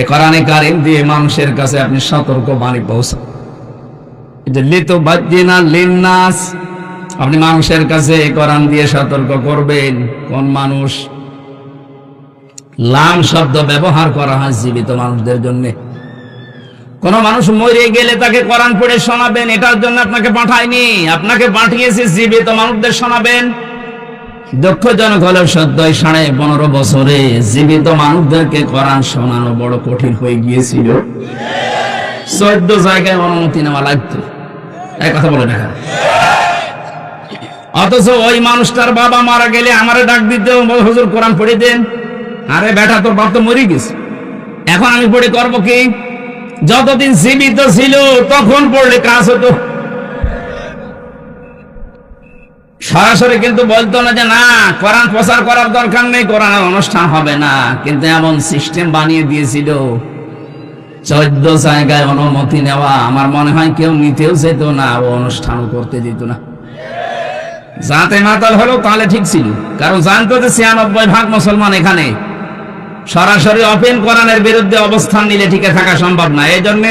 এই কোরআনে কারীম দিয়ে মানুষের কাছে আপনি সতর্ক বাণী পৌঁছান। এটা লিতুবাজ্জিনা লিন-নাস, আপনি মানুষের কাছে কোরআন দিয়ে সতর্ক করবেন। কোন মানুষ? লাম শব্দ ব্যবহার করা হয় জীবিত মানুষদের জন্য। কোন মানুষ মরে গেলে তাকে কোরআন পড়ে শোনাবেন, এটার জন্য আপনাকে পাঠায়নি। আপনাকে পাঠিয়েছে জীবিত মানুষদের শোনাবেন। দুঃখজনক হলেও সত্য, 15.5 বছরে জীবিত মানুষদেরকে কোরআন শোনানো বড় কঠিন হয়ে গিয়েছিল। 14 জায়গায় অনুমতি নেওয়া লাগতো। এই কথা বলে দেখা। অথচ ওই মানুষটার বাবা মারা গেলে আমারে ডাক দিতে, হুজুর কোরআন পড়ে দেন। আরে বেটা, তোর বাপ তো মরে গেছে, এখন আমি পড়ে করবো কি? যতদিন জীবিত ছিল তখন পড়লে কাজ হতো। সরাসরি কিন্তু বলতো না যে না, কোরআন প্রচার করার দরকার নেই, কোরআনের অনুষ্ঠান হবে না। কিন্তু এমন সিস্টেম বানিয়ে দিয়েছিল, 14 জায়গায় অনুমতি নেওয়া। আমার মনে হয় কেউ নিতেও যেত না, ও অনুষ্ঠানও করতে যেত না। যাতে মাতাল হলো তাহলে ঠিক ছিল, কারণ জানতো যে 96% মুসলমান এখানে। সরাসরি ওপেন কোরআনের বিরুদ্ধে অবস্থান নিলে টিকে থাকা সম্ভব না। এই জন্য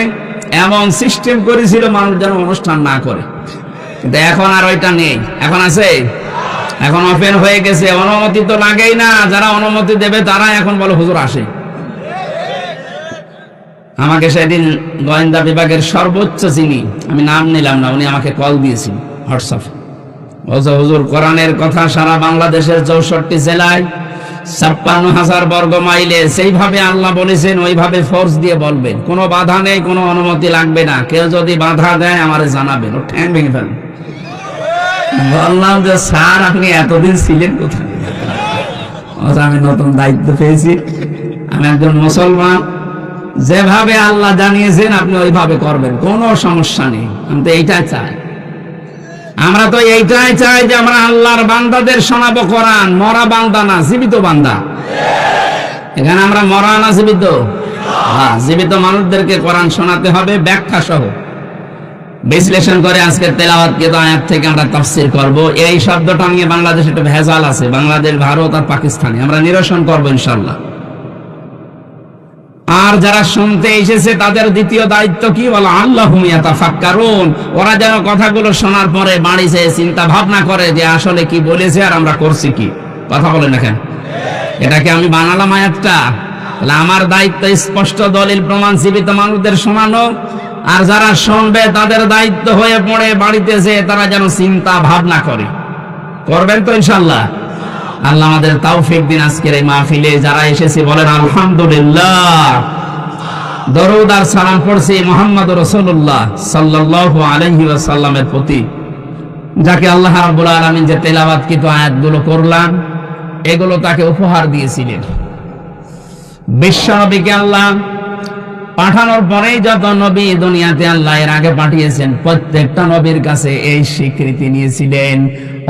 এমন সিস্টেম করেছিল মানুষ যেন অনুষ্ঠান না করে। কিন্তু এখন আর ওইটা নেই। এখন আছে, এখন ওপেন হয়ে গেছে, অনুমতি তো লাগেই না। যারা অনুমতি দেবে তারা এখন বলে হুজুর আসে। আমাকে সেদিন গোয়েন্দা বিভাগের সর্বোচ্চ যিনি, আমি নাম নিলাম না, উনি আমাকে কল দিয়েছিল হোয়াটসঅ্যাপে। বলছে হুজুর, কোরআনের কথা সারা বাংলাদেশের 64 জেলায় 56,000 বর্গ মাইলে সেইভাবে আল্লাহ বলেছেন, ওইভাবে ফোর্স দিয়ে বলবেন। কোনো বাধা নেই, কোনো অনুমতি লাগবে না। কেউ যদি বাধা দেয় আমারে জানাবেন, ও ঠ্যাং ভেঙে ফেলবেন। বললাম যে স্যার, আপনি এতদিন ছিলেন কোথায়? আমি নতুন দায়িত্ব পেয়েছি, আমি একজন মুসলমান, যেভাবে আল্লাহ জানিয়েছেন আপনি ওইভাবে করবেন, কোনো সমস্যা নেই। আমি তো এইটাই চাই। আমরা তো এইটাই চাই যে আমরা আল্লাহর বান্দাদের শোনাবো কোরআন, মরা বান্দা না, জীবিত বান্দা। এখানে আমরা মরা না জীবিত? হ্যাঁ, জীবিত মানুষদেরকে কোরআন শোনাতে হবে ব্যাখ্যা সহ। বিশ্লেষণ করে আজকের তেলাওয়াতকৃত আয়াত থেকে আমরা তাফসীর করব। এই শব্দটা নিয়ে বাংলাদেশে একটা ভেজাল আছে, বাংলাদেশ, ভারত আর পাকিস্তানে, আমরা নিরসন করব ইনশাআল্লাহ। আর যারা শুনতে এসেছে তাদের দ্বিতীয় দায়িত্ব কি, বলা আল্লাহুম ইয়াতাফাক্কারুন, ওরা যেন কথাগুলো শোনার পরে বাড়ি যেয়ে চিন্তা ভাবনা করে যে আসলে কি বলেছে আর আমরা করছি কি। কথা বলেন না কেন? এটাকে আমি বানালাম আয়াতটা, তাহলে আমার দায়িত্ব স্পষ্ট দলিল প্রমাণ জীবিত মানুষদের শোনানো, আর যারা শুনবে তাদের দায়িত্ব হয়ে পড়ে বাড়িতে যেয়ে তারা যেন চিন্তা ভাবনা করে। করবেন তো ইনশাআল্লাহ? আল্লাহ আমাদের তৌফিক দিন। আজকের এই মাহফিলে যারা এসেছে বলেন আলহামদুলিল্লাহ। দরুদ আর সালাম পড়ছি মুহাম্মদুর রাসূলুল্লাহ সাল্লাল্লাহু আলাইহি ওয়াসাল্লামের প্রতি, যাকে আল্লাহ রাব্বুল আলামিন যে তেলাওয়াতকৃত আয়াতগুলো করলাম এগুলো তাকে উপহার দিয়েছিলেন। বিশ্বনবীকে আল্লাহ পাঠানোর পরেই যত নবী দুনিয়াতে আল্লাহ এর আগে পাঠিয়েছেন প্রত্যেকটা নবীর কাছে এই স্বীকৃতি নিয়েছিলেন,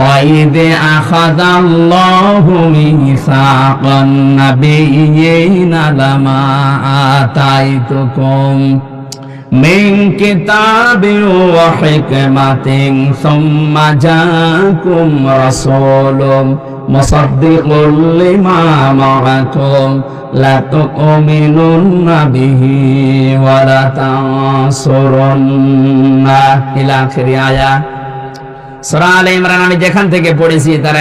ওয়াইদে আখাযাল্লাহু মিসাকান নাবিয়্যিনা লামা আতাইতুকুম মিন কিতাবিন ওয়া হিকমাতিন সুম্মা জাআকুম রাসূলুন মুসাদ্দিকুল লিমা মা'আকুম লা তু'মিনুন্না বিহি ওয়া লা তানসুরুন্না ইলা আখিরি আয়াত। সূরা আলে ইমরান আমি যেখান থেকে পড়েছি তার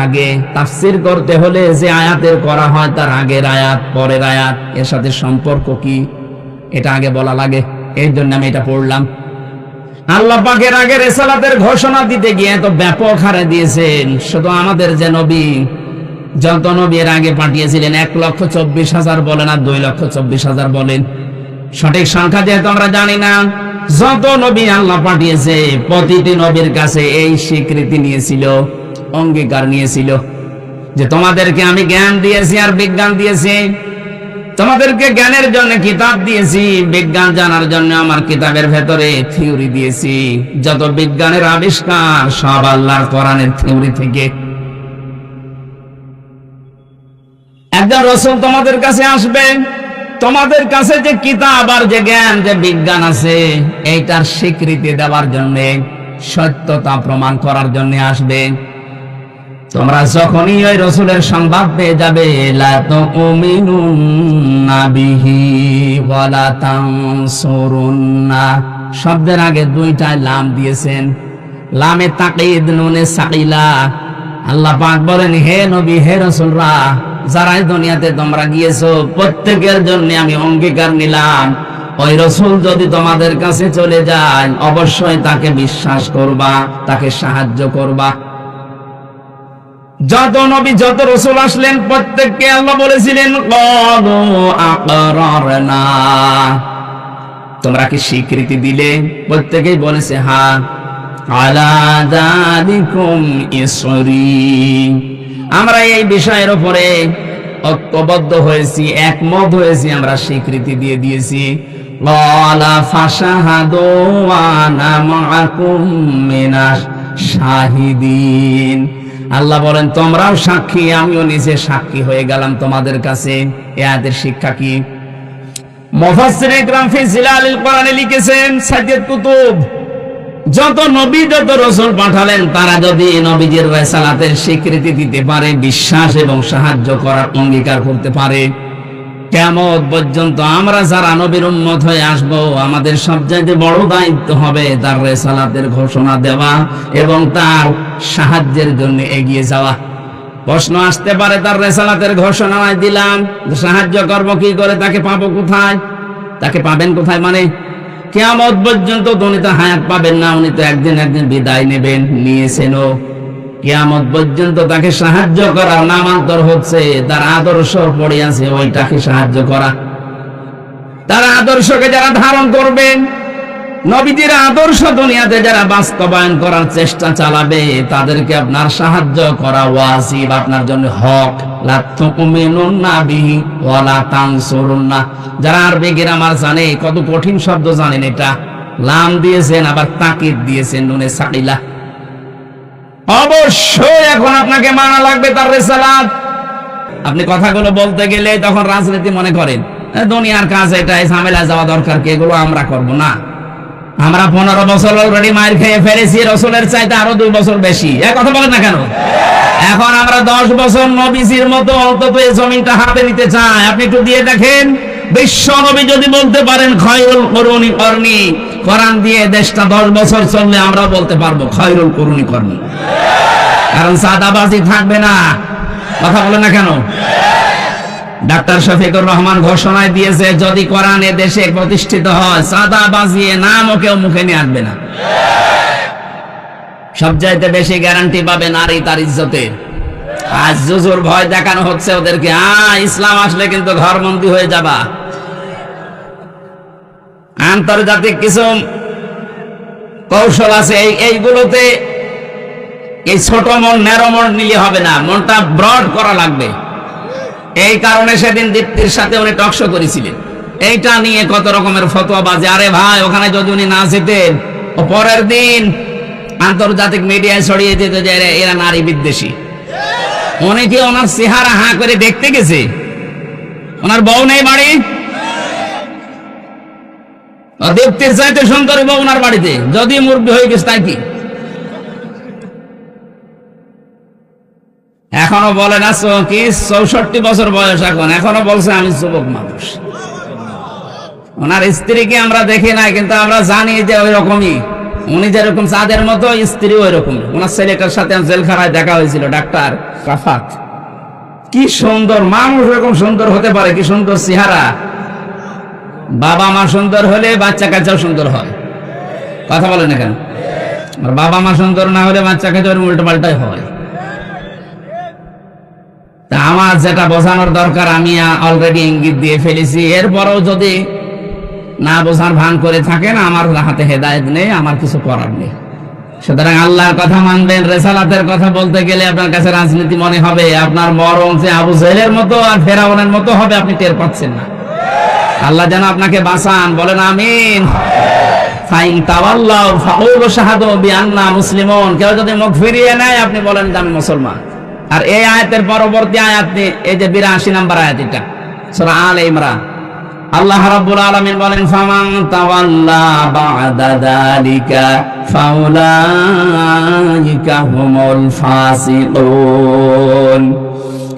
আগে তাফসীর করতে হলে যে আয়াতের করা হয় তার আগের আয়াত পরের আয়াত এর সাথে সম্পর্ক কি এটা আগে বলা লাগে, এই জন্য আমি এটা পড়লাম। আল্লাহ পাকের আগে রিসালাতের ঘোষণা দিতে গিয়ে এত ব্যাপক হারে দিয়েছেন। শুধু আমাদের যে নবী, যত নবী এর আগে পাঠিয়েছিলেন 1,24,000 বলেন আর 2,24,000 বলেন, সঠিক সংখ্যা যেহেতু আমরা জানি না, যত নবী আল্লাহ পাঠিয়েছে প্রতিটি নবীর কাছে এই স্বীকৃতি নিয়েছিল, অঙ্গীকার নিয়েছিল যে তোমাদেরকে আমি জ্ঞান দিয়েছি আর বিজ্ঞান দিয়েছি, তোমাদেরকে জ্ঞানের জন্য কিতাব দিয়েছি, বিজ্ঞান জানার জন্য আমার কিতাবের ভেতরে থিওরি দিয়েছি। যত বিজ্ঞানের আবিষ্কার সব আল্লাহর কোরআনের থিওরি থেকে। একজন রাসূল তোমাদের কাছে আসবে, তোমাদের কাছে যে কিতাব আর যে জ্ঞান যে বিজ্ঞান আছে এইটার স্বীকৃতি দেওয়ার জন্য, সত্যতা প্রমাণ করার জন্য আসবে। তোমরা যখনই ওই রাসূলের সংবাদ পেয়ে যাবে, লা তুমিনুন্না বিহি ওয়া লা তানসুরুন্না, শব্দের আগে দুইটায় লাম দিয়েছেন, লামে তাকিদ নুনে সাকিলা। আল্লাহ পাক বলেন, হে নবী হে রাসূলরা, যারা দুনিয়াতে তোমরা গিয়েছো প্রত্যেকের জন্য আমি অঙ্গীকার নিলাম, ওই রাসূল যদি তোমাদের কাছে চলে যায় অবশ্যই তাকে বিশ্বাস করবা, তাকে সাহায্য করবা। যত নবী যত রাসূল আসলেন প্রত্যেককে আল্লাহ বলেছিলেন ক্বালু আকরারনা, তোমরা কি স্বীকৃতি দিলে? প্রত্যেকেই বলেছে হ্যাঁ। আলা যালিকুম ইসরি, আমরা এই বিষয়ের উপরে ঐক্যবদ্ধ হয়েছি, একমত হয়েছি, আমরা স্বীকৃতি দিয়ে দিয়েছি। ক্বালা ফাশাহাদু ওয়া আনা মাআকুম মিনাশ শাহিদিন, আল্লাহ বলেন তোমরাও সাক্ষী, আমিও নিজে সাক্ষী হয়ে গেলাম তোমাদের কাছে। এই আয়াতের শিক্ষা কি? মুফাসসিরিন ইকরাম ফি জিলালিল কোরআনে লিখেছেন, সাইয়্যিদ কুতুব যত নবী যত রাসূল পাঠালেন তারা যদি নবীজির রিসালাতের স্বীকৃতি দিতে পারে, বিশ্বাস এবং সাহায্য করার অঙ্গীকার করতে পারে, কিয়ামত পর্যন্ত আমরা যারা নবীর উম্মত হয়ে আসব আমাদের সবচাইতে বড় দায়িত্ব হবে তার রিসালাতের ঘোষণা দেওয়া এবং তার সাহায্যের জন্য এগিয়ে যাওয়া। প্রশ্ন আসতে পারে, তার রিসালাতের ঘোষণা দিলাম, সাহায্য করব কি করে, তাকে পাবো কোথায়? তাকে পাবেন কোথায় মানে কিয়ামত পর্যন্ত তো উনি তো হায়াত পাবেন না, উনি তো একদিন একদিন বিদায় নেবেন, নিয়েছেনও। কিয়ামত পর্যন্ত তাকে সাহায্য করা নামান্তর হচ্ছে তার আদর্শ পড়ে আছে ওইটাকে সাহায্য করা। তার আদর্শকে যারা ধারণ করবেন, নবীজির আদর্শ দুনিয়াতে যারা বাস্তবায়ন করার চেষ্টা চালাবে তাদেরকে আপনার সাহায্য করা ওয়াজিব, আপনার জন্য হক। লা তুমিনুন্না বিহি ওয়া লা তানসুরুন্না, যারা আরবি গ্রামার জানে, কত কঠিন শব্দ জানেন, এটা লাম দিয়েছেন আবার তাকিদ দিয়েছেন নুনে সাকিলা। অবশ্যই এখন আপনাকে মানা লাগবে তার রিসালাত। আপনি কথাগুলো বলতে গেলে তখন রাজনীতি মনে করেন, দুনিয়ার কাজ, এটা ঝামেলা যাওয়া দরকার কি, এগুলো আমরা করব না। আমরা 15 বছর অলরেডি মায়ের খেয়ে ফেলেছি, রসুলের চাইতে আরো 2 বছর বেশি। কথা বলেন না কেন? এখন আমরা 10 বছর নবীজির মতো অন্তত এই জমিনটা হাতে নিতে চাই। আপনি একটু দিয়ে দেখেন, বিশ্ব নবী যদি বলতে পারেন খয়রুল কুরুনি করনি, কোরআন দিয়ে দেশটা 10 বছর চললে আমরা বলতে পারবো খয়রুল কুরুনি করনি। কারণ সাদাবাজি থাকবে না। কথা বলেন না কেন? ডাক্তার শফিকুর রহমান ঘোষণায় দিয়েছে, যদি কোরআন এ দেশে প্রতিষ্ঠিত হয়, সাদাবাজি নামও কেউ মুখে নিয়ে আসবে না। সবচাইতে বেশি গ্যারান্টি পাবে নারী তার ইজ্জতের। আজ জুজুর ভয় দেখানো হচ্ছে ওদেরকে, ইসলাম আসলে কিন্তু ঘরবন্দি হয়ে যাবা। আন্তর্জাতিক কিছু কৌশল আছে, এইগুলোতে এই ছোট মন ন্যারো মন নিলে হবে না, মনটা ব্রড করা লাগবে। এই কারণে সেদিন দীপ্তির সাথে উনি টকশো করেছিলেন, এইটা নিয়ে কত রকমের ফতোয়া বাজে। আরে ভাই, ওখানে যদি উনি না যেতেন, ও পরের দিন আন্তর্জাতিক মিডিয়ায় ছড়িয়ে দিত যে এরা নারী বিদ্বেষী। উনি কি ওনার চেহারা হাঁ করে দেখতে গেছে? ওনার বউ নেই বাড়ি? দীপ্তির চাইতে সুন্দরী বউ ওনার বাড়িতে, যদি মুরব্বী হয়ে গেছে তাই কি? এখনো বলে না কি 64 বছর বয়স, এখনো বলছে আমি যুবক মানুষ। ওনার স্ত্রীকে আমরা দেখি নাই, কিন্তু আমরা জানি যে ওই রকমই, উনি যেরকম চাঁদের মতো, স্ত্রী ওই রকম। ওনার ছেলেটার সাথে জেলখানায় দেখা হয়েছিল, ডাক্তার রাফাত। কি সুন্দর মানুষ, এরকম সুন্দর হতে পারে? কি সুন্দর চেহারা! বাবা মা সুন্দর হলে বাচ্চা কাচ্চাও সুন্দর হয়। কথা বলেন না কেন? বাবা মা সুন্দর না হলে বাচ্চা কাচ্চা উল্টো পাল্টাই হয়। আমার যেটা বোঝানোর দরকার আমি অলরেডি ইঙ্গিত দিয়ে ফেলেছি। এরপরেও যদি না বোঝার ভান করে থাকেন, আমার হাতে হেদায়েত নেই, আমার কিছু করার নেই। সুতরাং আল্লাহর কথা মানবেন। রেসালাতের কথা বলতে গেলে আপনার কাছে রাজনীতি মনে হবে, আপনার মরণ যে আবু জেহেলের মতো আর ফেরাউনের মতো হবে, আপনি টের পাচ্ছেন না। আল্লাহ যেন আপনাকে বাঁচান, বলেন আমিন। ফাইন তাওয়াল্লাউ ফাকুলু শাহাদু বিআন্না মুসলিমুন। কেউ যদি মুখ ফিরিয়ে নেয়, আপনি বলেন যে আমি মুসলমান। আর এই আয়াতের পরবর্তী আয়াত, এই যে 82 নম্বর আয়াত, এটা সূরা আলে ইমরান, আল্লাহ রাব্বুল আলামিন বলেন ফামান তাওয়াল্লা বা'দা যালিকা ফাউলাইকা হুমুল ফাসিকুন।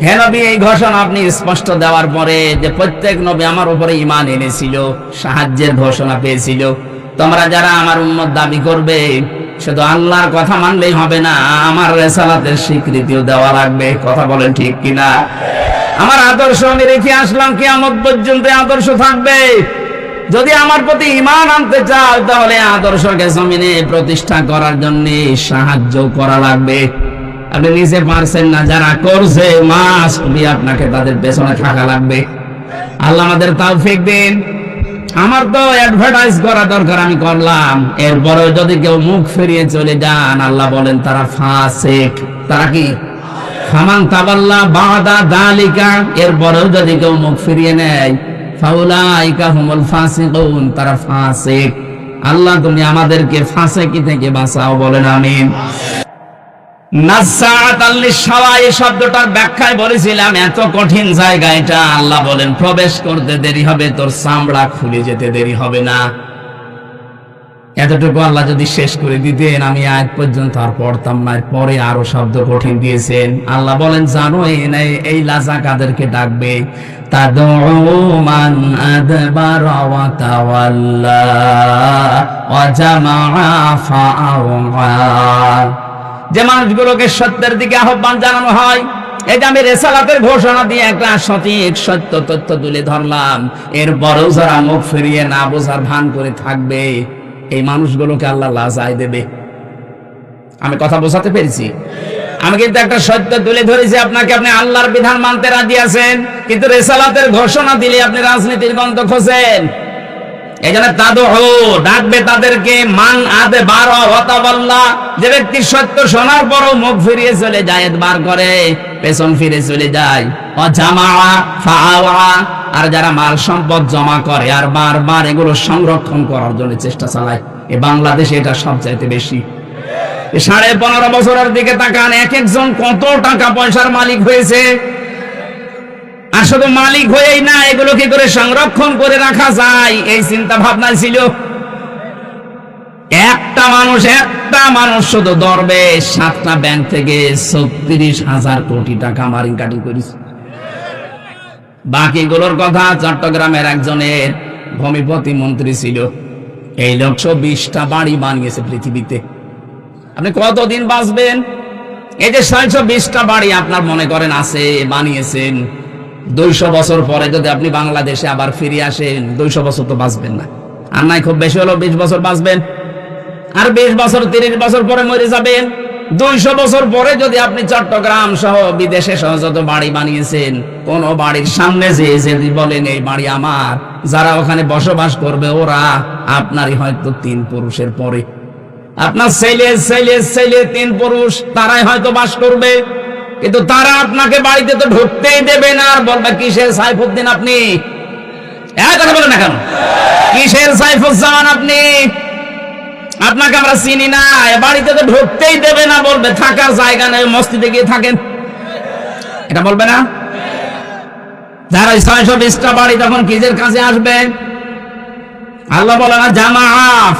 হে নবী, এই ঘোষণা আপনি স্পষ্ট দেওয়ার পরে যে প্রত্যেক নবী আমার উপরে ঈমান এনেছিল, সাহায্যের ঘোষণা পেয়েছিল, তোমরা যারা আমার উম্মত দাবি করবে, শুধু আল্লাহর কথা মানলেই হবে না, আমার রিসালাতের স্বীকৃতিও দেওয়া লাগবে। কথা বলেন ঠিক কিনা? আমার আদর্শ আমি রেখে আসলাম, কিয়ামত পর্যন্ত আদর্শ থাকবে। যদি আমার প্রতি ঈমান আনতে চাও, তাহলে আদর্শকে জমিনে প্রতিষ্ঠা করার জন্য সাহায্য করা লাগবে। আপনি নিজে পারছেন না, যারা করছে মাস্ট বি আপনাকে তাদের পেছনে থাকা লাগবে। আল্লাহ আমাদের তৌফিক দিন। আমার তো অ্যাডভার্টাইজ করা দরকার, আমি করলাম। এরপরেও যদি কেউ মুখ ফিরিয়ে চলে যান, আল্লাহ বলেন তারা ফাসিক। তারা কি? ফামান তাওয়াল্লা বা'দা যালিকা। এরপরেও যদি কেউ মুখ ফিরিয়ে নেয়, ফাউলাইকা হুমুল ফাসিকুন, তারা ফাসিক। আল্লাহ তুমি আমাদেরকে ফাসিকি থেকে বাঁচাও, বলেন আমিন। নাসাআতাল লিশাওয়া, এই শব্দটার ব্যাখ্যায় বলেছিলাম এত কঠিন জায়গা এটা। আল্লাহ বলেন প্রবেশ করতে দেরি হবে, তোর চামড়া খুলে যেতে দেরি হবে না। এতটুকু আল্লাহ যদি শেষ করে দিতেন, আমি আয়াত পর্যন্ত আর পড়তাম না। পরে আরো শব্দ কঠিন দিয়েছেন। আল্লাহ বলেন জানো এই লাজা কাদেরকে ডাকবে? তাদউ মান আদবারা ওয়া তাওয়াল্লা ওয়া জামাআ ফাআওয়া। যে মানুষগুলোকে সত্যের দিকে আহ্বান জানানো হয়, এই যে আমি রেসালাতের ঘোষণা দিয়ে একটা সঠিক সত্য তথ্য তুলে ধরলাম, এরপরেও যারা মুখ ফিরিয়ে না বোঝার ভান করে থাকবে, এই মানুষগুলোকে আল্লাহ লাজায় দেবে। আমি কথা বোঝাতে পেরেছি? আমি কিন্তু একটা সত্য তুলে ধরেছি আপনাকে, আপনি আল্লাহর বিধান মানতে রাজি আছেন, কিন্তু রেসালাতের ঘোষণা দিলে আপনি রাজনীতির গন্ধ খোঁজেন। এই জন্য তাদউ, ডাকবে তাদেরকে, মান আদবারা ওয়া তাওয়াল্লা, যে ব্যক্তি সত্য শোনার পরও মুখ ফিরিয়ে চলে যায়, এতবার করে পেছন ফিরে চলে যায়। ওয়া জামাআ ফাআওয়া, আর যারা মাল সম্পদ জমা করে আর বারবার এগুলো সংরক্ষণ করার জন্য চেষ্টা চালায়। এই বাংলাদেশে এটা সবচাইতে বেশি। 15.5 বছরের দিকে তাকান, এক একজন কত টাকা পয়সার মালিক হয়েছে। আর শুধু মালিক হয়েই না, এগুলো কি করে সংরক্ষণ করে রাখা যায়, এই চিন্তা ভাবনা ছিল। একটা মানুষ শুধু দরবেশ 7টা ব্যাংক থেকে 36,000 কোটি টাকা মারিং কাটিং করেছে। বাকিগুলোর কথা চট্টগ্রামের একজনের ভূমিপতি মন্ত্রী ছিল, এই লোক 120টা বাড়ি বানিয়েছে পৃথিবীতে। আপনি কতদিন বাঁচবেন? এই যে 620টা বাড়ি আপনার মনে করেন আছে, বানিয়েছেন, 200 বছর পরে যদি আপনি বাংলাদেশে আবার ফিরে আসেন, 200 বছর তো বাঁচবেন না, আর নাই খুব বেশি হলো 20 বছর বাঁচবেন, আর 20 বছর 30 বছর পরে মরে যাবেন। 200 বছর পরে যদি আপনি চট্টগ্রাম সহ বিদেশে সহ যত বাড়ি বানিয়েছেন, কোন বাড়ির সামনে যে যদি বলেন এই বাড়ি আমার, যারা ওখানে বসবাস করবে ওরা আপনারই হয়তো 3 পুরুষের পরে, আপনার ছেলে 3 পুরুষ, তারাই হয়তো বাস করবে, কিন্তু তারা আপনাকে বাড়িতে তো ঢুকতেই দেবে না, আর বলবে কিসের সাইফুদ্দিন আপনি? কথা বলেন না কেন? কিসের সাইফুজ্জামান আপনি? আপনাকে আমরা চিনি না, বাড়িতে তো ঢুকতেই দেবে না, বলবে থাকার জায়গা নেই, মসজিদে গিয়ে থাকেন, এটা বলবে না? যারা 620টা বাড়ি তখন কিসের কাছে আসবে? আল্লাহ বলে না জামা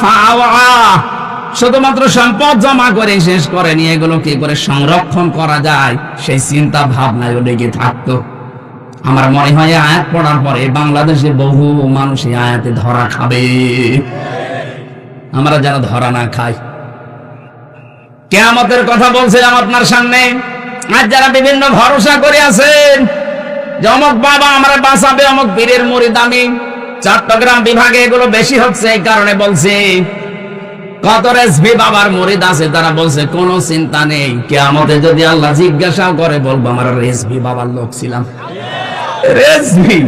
ফাওয়া, শুধুমাত্র সম্পদ জমা করে শেষ করেনি, এগুলো কি করে সংরক্ষণ করা যায় সেই চিন্তা ভাবনায় লেগে থাকতো। আমার মনে হয় আয়াত পড়ার পরে বাংলাদেশে বহু মানুষ এই আয়াতে ধরা খাবে, আমরা যারা ধরা না খাই। কিয়ামতের কথা বলছিলাম আপনার সামনে, আজ যারা বিভিন্ন ভরসা করে আছেন যে অমুক বাবা আমরা বাঁচাবে, অমুক পীরের মুরিদ আমি, চট্টগ্রাম বিভাগে এগুলো বেশি হচ্ছে, এই কারণে বলছি কত রেজভি বাবার মুরিদ আছে, তারা বলছে কোনো চিন্তা নেই, কিয়ামতে যদি আল্লাহ জিজ্ঞাসা করে বলবো আমরা রেজভি বাবার লোক ছিলাম। রেজভি,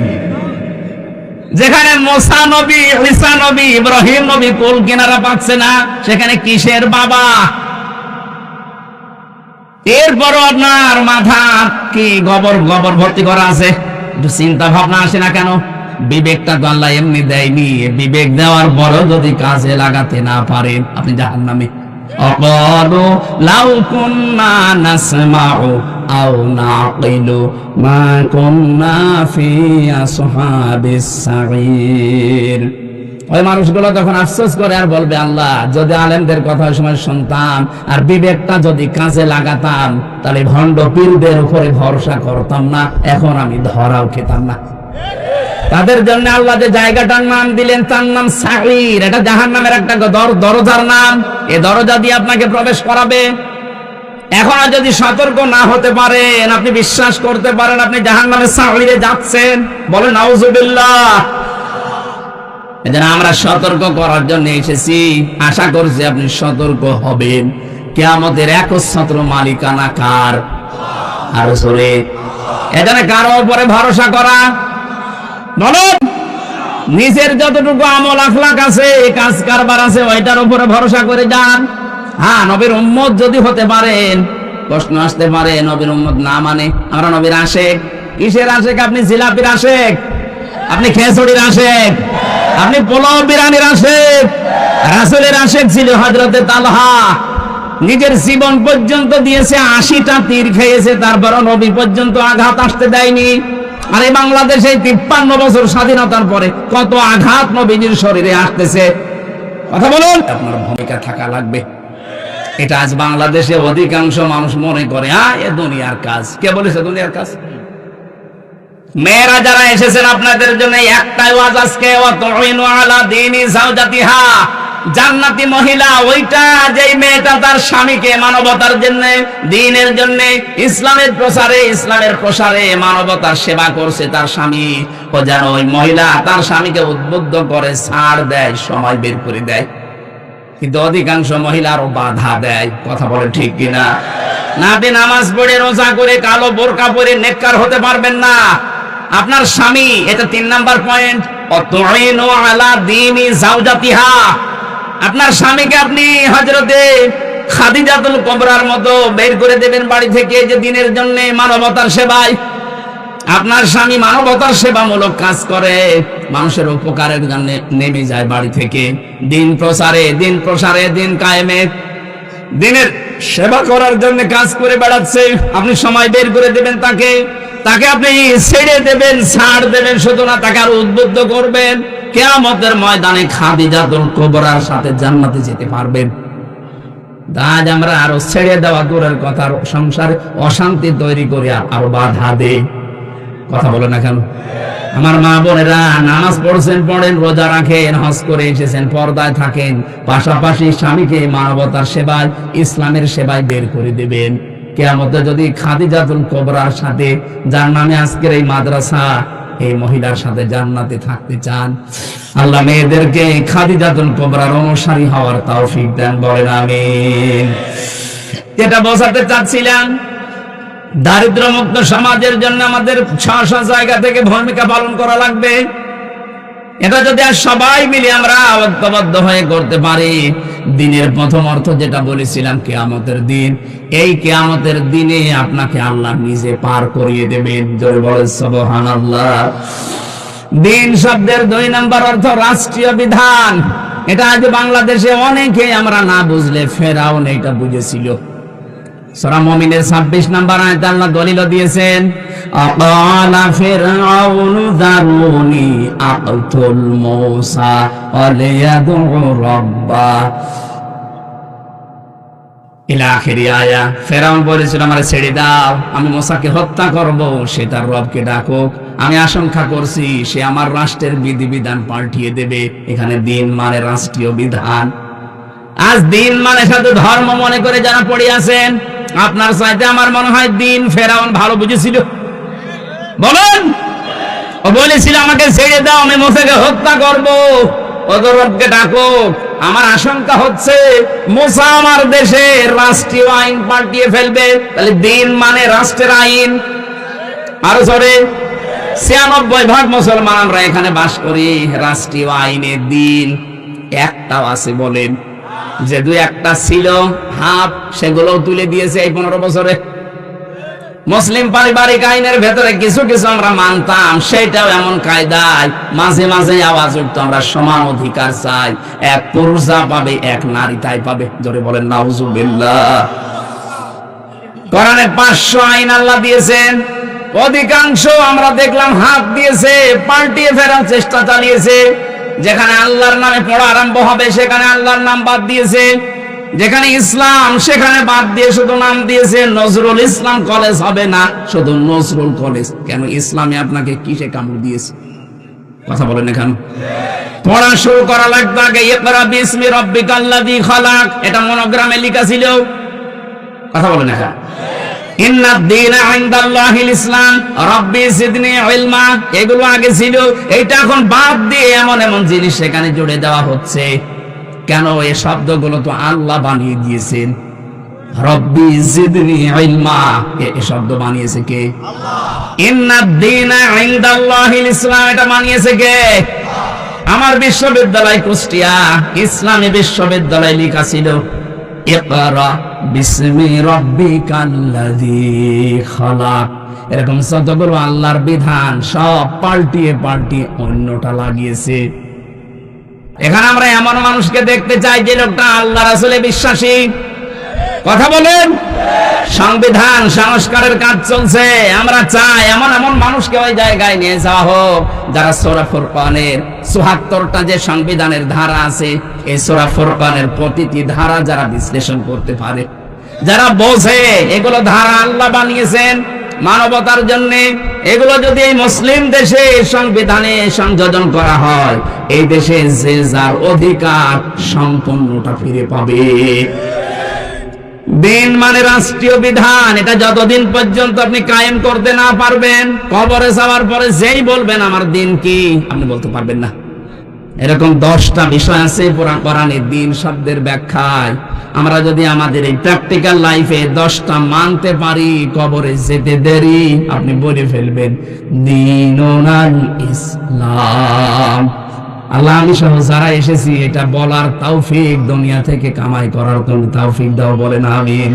যেখানে মুসা নবী, ঈসা নবী, ইব্রাহিম নবী কুল কিনারা পাচ্ছে না, সেখানে কিসের বাবা? এরপরও আপনার মাথা কি গোবর ভর্তি করা আছে? একটু চিন্তা ভাবনা আসে না কেন? বিবেকটা তো আল্লাহ এমনি দেয়নি, বিবেক দেওয়ার পরও যদি কাজে লাগাতে না পারেন আপনি জাহান্নামে। অকালু লাউ কুন্না নাসমাউ আও নাকিলু মা কুন্না ফি আসহাবিস সাঈর। ওই মানুষগুলো তখন আফসোস করে আর বলবে আল্লাহ যদি আলেমদের কথা সময় শুনতাম আর বিবেকটা যদি কাজে লাগাতাম, তাহলে ভণ্ড পীরদের উপরে ভরসা করতাম না, এখন আমি ধরাও খেতাম না। তাদের জন্য আল্লাহ যে জায়গাটার নাম দিলেন তার নাম সাঈর, এটা জাহান্নামের একটা দরজার নাম, এই দরজা দিয়ে আপনাকে প্রবেশ করাবে। এখন যদি সতর্ক না হতে পারেন, আপনি বিশ্বাস করতে পারেন আপনি জাহান্নামের সাঈরে যাচ্ছেন, বলেন নাউজুবিল্লাহ। এজন্য আমরা সতর্ক করার জন্য এসেছি, আশা করছি আপনি সতর্ক হবেন। কিয়ামতের একচ্ছত্র মালিকানা কার? আর জোরে, এজন্য কারো উপরে ভরসা করা, বলুন নিজের যতটুকু আমল আখলাক আছে, কাজ কারবার আছে, ওইটার উপরে ভরসা করে যান। হ্যাঁ, নবীর উম্মত যদি হতে পারেন, প্রশ্ন আসতে পারে নবীর উম্মত না মানে আমরা নবীর আশেক। কিসের আশেক? আপনি জিলাপির আশেক, আপনি খেচড়ির আশেক, আপনি পোলাও বিরিয়ানির আশেক। রাসূলের আশেক ছিল হযরতে তালহা, নিজের জীবন পর্যন্ত দিয়েছে, 80টা তীর খেয়েছে, তারপরও নবী পর্যন্ত আঘাত আসতে দেয়নি। আর এই বাংলাদেশে 53 বছর স্বাধীনতার পরে কত আঘাত নবীজির শরীরে আসতেছে, কথা বলুন। আপনার ভূমিকা থাকা লাগবে। এটা আজ বাংলাদেশে অধিকাংশ মানুষ মনে করে এ দুনিয়ার কাজ। কে বলেছে দুনিয়ার কাজ? মেয়েরা যারা এসেছেন আপনাদের জন্য একটাই ওয়াজ আজকে, ওয়াতুইনু আলা দীনি যাওজাতিহা। জান্নাতি মহিলা ওইটা যেই মেয়েটা তার স্বামীকে মানবতার জন্য, দ্বীনের জন্য, ইসলামের প্রসারে মানবতার সেবা করছে তার স্বামী, ও যেন ওই মহিলা তার স্বামীকে উদ্বুদ্ধ করে, ছাড় দেয়, সময় বের করে দেয়। কিন্তু অধিকাংশ মহিলা আরো বাধা দেয়, কথা বলে ঠিক কিনা? না, আপনি নামাজ পড়ে রোজা করে কালো বোরকা পরে নেককার হতে পারবেন না। আপনার স্বামী, এটা 3 নাম্বার পয়েন্ট, ওয়াতুইনু আলা দীনি যাওজাতিহা। আপনার স্বামীকে আপনি হযরতে খাদিজাতুল কুবরার মতো বের করে দেবেন বাড়ি থেকে, যে দিনের জন্য, মানবতার সেবায়। আপনার স্বামী মানবতার সেবামূলক কাজ করে, মানুষের উপকারের জন্য নেমে যায় বাড়ি থেকে, দিন প্রসারে, দিন কায়েমে, দিনের সেবা করার জন্য কাজ করে বেড়াচ্ছে। আপনি সময় বের করে দেবেন তাকে আপনি ছেড়ে দেবেন, ছাড় দেবেন শুধু না, তাকে আরো উদ্বুদ্ধ করবেন। কিয়ামতের ময়দানে খাদিজাতুল কুবরার সাথে জান্নাতে যেতে পারবেন। আজ আমরা আরো ছেড়ে দেওয়া দূরের কথা, সংসারে অশান্তি তৈরি করে আরো বাধা দেই। কথা বলে না কেন? আমার মা বোনেরা, নামাজ পড়ছেন, পড়েন, রোজা রাখেন, হজ করে এসেছেন, পর্দায় থাকেন, পাশাপাশি স্বামীকে মানবতার সেবায়, ইসলামের সেবায় বের করে দেবেন। কিয়ামতে যদি খাদিজাতুল কুবরার সাথে, যার নামে আজকের এই মাদ্রাসা, এই মহিলার সাথে জান্নাতে থাকতে চান, আল্লাহ মেয়েদেরকে খাদিজাতুল কুবরার অনুসারী হওয়ার তৌফিক দেন, বলেন আমিন। এটা বোঝাতে চাচ্ছিলাম, দারিদ্র্যমুক্ত সমাজের জন্য আমাদের স্ব জায়গা থেকে ভূমিকা পালন করা লাগবে। এটা যদি আর সবাই মিলে আমরা ঐক্যবদ্ধ হয়ে করতে পারি, দিনের প্রথম অর্থ যেটা বলেছিলাম, কিয়ামতের দিন, এই কিয়ামতের দিনে আপনাকে আল্লাহ নিজে পার করিয়ে দেবেন। জোরে বলেন সুবহানাল্লাহ। দিন শব্দের 2 নম্বর অর্থ রাষ্ট্রীয় বিধান। এটা আজ বাংলাদেশে অনেকে আমরা না বুঝলে ফেরাউন এটা বুঝেছিল। সূরা মুমিনের 26 নম্বর আয়াতে আল্লাহ দলিল দিয়েছেন, আকালা ফিরআউনু দারুনি আকতুল মূসা ওয়ালিয়াদু রাব্বা ইলা আখিরি আয়া। ফেরাউন বলেছিল, আমারে ছেড়ে দাও, আমি মূসাকে হত্যা করব, সে তার রবকে ডাকুক। আমি আশঙ্কা করছি সে আমার রাষ্ট্রের বিধিবিধান পাল্টিয়ে দেবে। এখানে দিন মানে রাষ্ট্রীয় বিধান। আজ দিন মানে শুধু ধর্ম মনে করে যারা পড়ে আছেন, আপনার চাইতে আমার মনে হয় দিন ফেরাউন ভালো বুঝেছিল। বলেন, ও বলেছিল আমাকে ছেড়ে দাও, আমি মূসাকে হত্যা করব, ওদের রবকে ডাকো। আমার আশঙ্কা হচ্ছে মূসা আমার দেশের রাষ্ট্রীয় আইন পাল্টিয়ে ফেলবে। তাহলে দিন মানে রাষ্ট্রের আইন। আরো জোরে, 96% মুসলমান আমরা এখানে বাস করি, রাষ্ট্রীয় আইনের দিন একটাও আছে বলেন? যে 2-1টা ছিল হাফ, সেগুলো তুলে দিয়েছে এই 15 বছরে। মুসলিম পারিবারিক আইনের ভেতরে কিছু কিছু আমরা মানতাম, সেটাও এমন কায়দায় মাঝে মাঝে আওয়াজ উঠতো, আমরা সমান অধিকার চাই, এক পুরুষ যা পাবে এক নারী তাই পাবে। জোরে বলেন নাউজুবিল্লাহ। কোরআনে 500 আইন আল্লাহ দিয়েছেন, অধিকাংশ আমরা দেখলাম হাত দিয়েছে, পাল্টিয়ে ফেরার চেষ্টা চালিয়েছে। যেখানে আল্লাহর নামে পড়া আরম্ভ হবে সেখানে আল্লাহর নাম বাদ দিয়েছে, যেখানে ইসলাম সেখানে বাদ দিয়ে শুধু নাম দিয়েছে নজরুল ইসলাম কলেজ হবে না, শুধু নজরুল কলেজ। কেন? ইসলামে আপনাকে কিসে কামড় দিয়েছে? কথা বলেন এখানে। পড়া শুরু করা লাগবে আগে ইকরা বিসমি রাব্বিকাল্লাযী খালাক, এটা মনোগ্রামে লেখা ছিল। কথা বলেন এখানে। ইন্নাদ দীনা ইনদাল্লাহিল ইসলাম রাব্বি জিদনি ইলমা, এগুলো আগে ছিল, এইটা এখন বাদ দিয়ে এমন এমন জিনিস সেখানে জুড়ে দেওয়া হচ্ছে। কেন? এই শব্দগুলো তো আল্লাহ বানিয়ে দিয়েছেন। রব্বি জিদনি ইলমা, এই শব্দ বানিয়েছে কে? আল্লাহ। ইন্নাদ দীনা ইনদাল্লাহিল ইসলাম, এটা বানিয়েছে কে? আমার বিশ্ববিদ্যালয় কুষ্টিয়া ইসলামী বিশ্ববিদ্যালয় লেখা ছিল ইকরা বিসমি রাব্বিকাল্লাযী খালাক। এরকম যতগুলো আল্লাহর বিধান সব পাল্টিয়ে পাল্টিয়ে অন্যটা লাগিয়েছে। এখানে আমরা এমন মানুষকে দেখতে চাই যে লোকটা আল্লাহ রাসূলে বিশ্বাসী। কথা বলেন। সংবিধান সংস্কারের কাজ চলছে, আমরা চাই এমন এমন মানুষকে ওই জায়গায় নিয়ে যাওয়া হোক যারা সূরা ফুরকানের ৭৪টা যে সংবিধানের ধারা আছে, এই সূরা ফুরকানের প্রতিটি ধারা যারা বিশ্লেষণ করতে পারে, যারা বোঝে এগুলো ধারা আল্লাহ বানিয়েছেন মানবতার জন্য, এগুলো যদি এই মুসলিম দেশে সংবিধানে সংযোজন করা হয়, এই দেশে যে যার অধিকার সম্পূর্ণটা ফিরে পাবে। দিন মানে রাষ্ট্রীয় বিধান, এটা যতদিন পর্যন্ত আপনি কায়েম করতে না পারবেন, কবরে যাওয়ার পরে যেই বলবেন আমার দিন কি, আপনি বলতে পারবেন না। এরকম 10টা বিষয় আছে পুরাণ কোরআনের দিন শব্দের ব্যাখ্যায়। আমরা যদি আমাদের এই প্র্যাকটিক্যাল লাইফে 10টা মানতে পারি, কবরে যেতে দেরি, আপনি বলে ফেলবেন দীনুল ইসলাম। আল্লাহ আমি সহ যারা এসেছি এটা বলার তৌফিক দুনিয়া থেকে কামাই করার তৌফিক দাও, বলেন আমিন।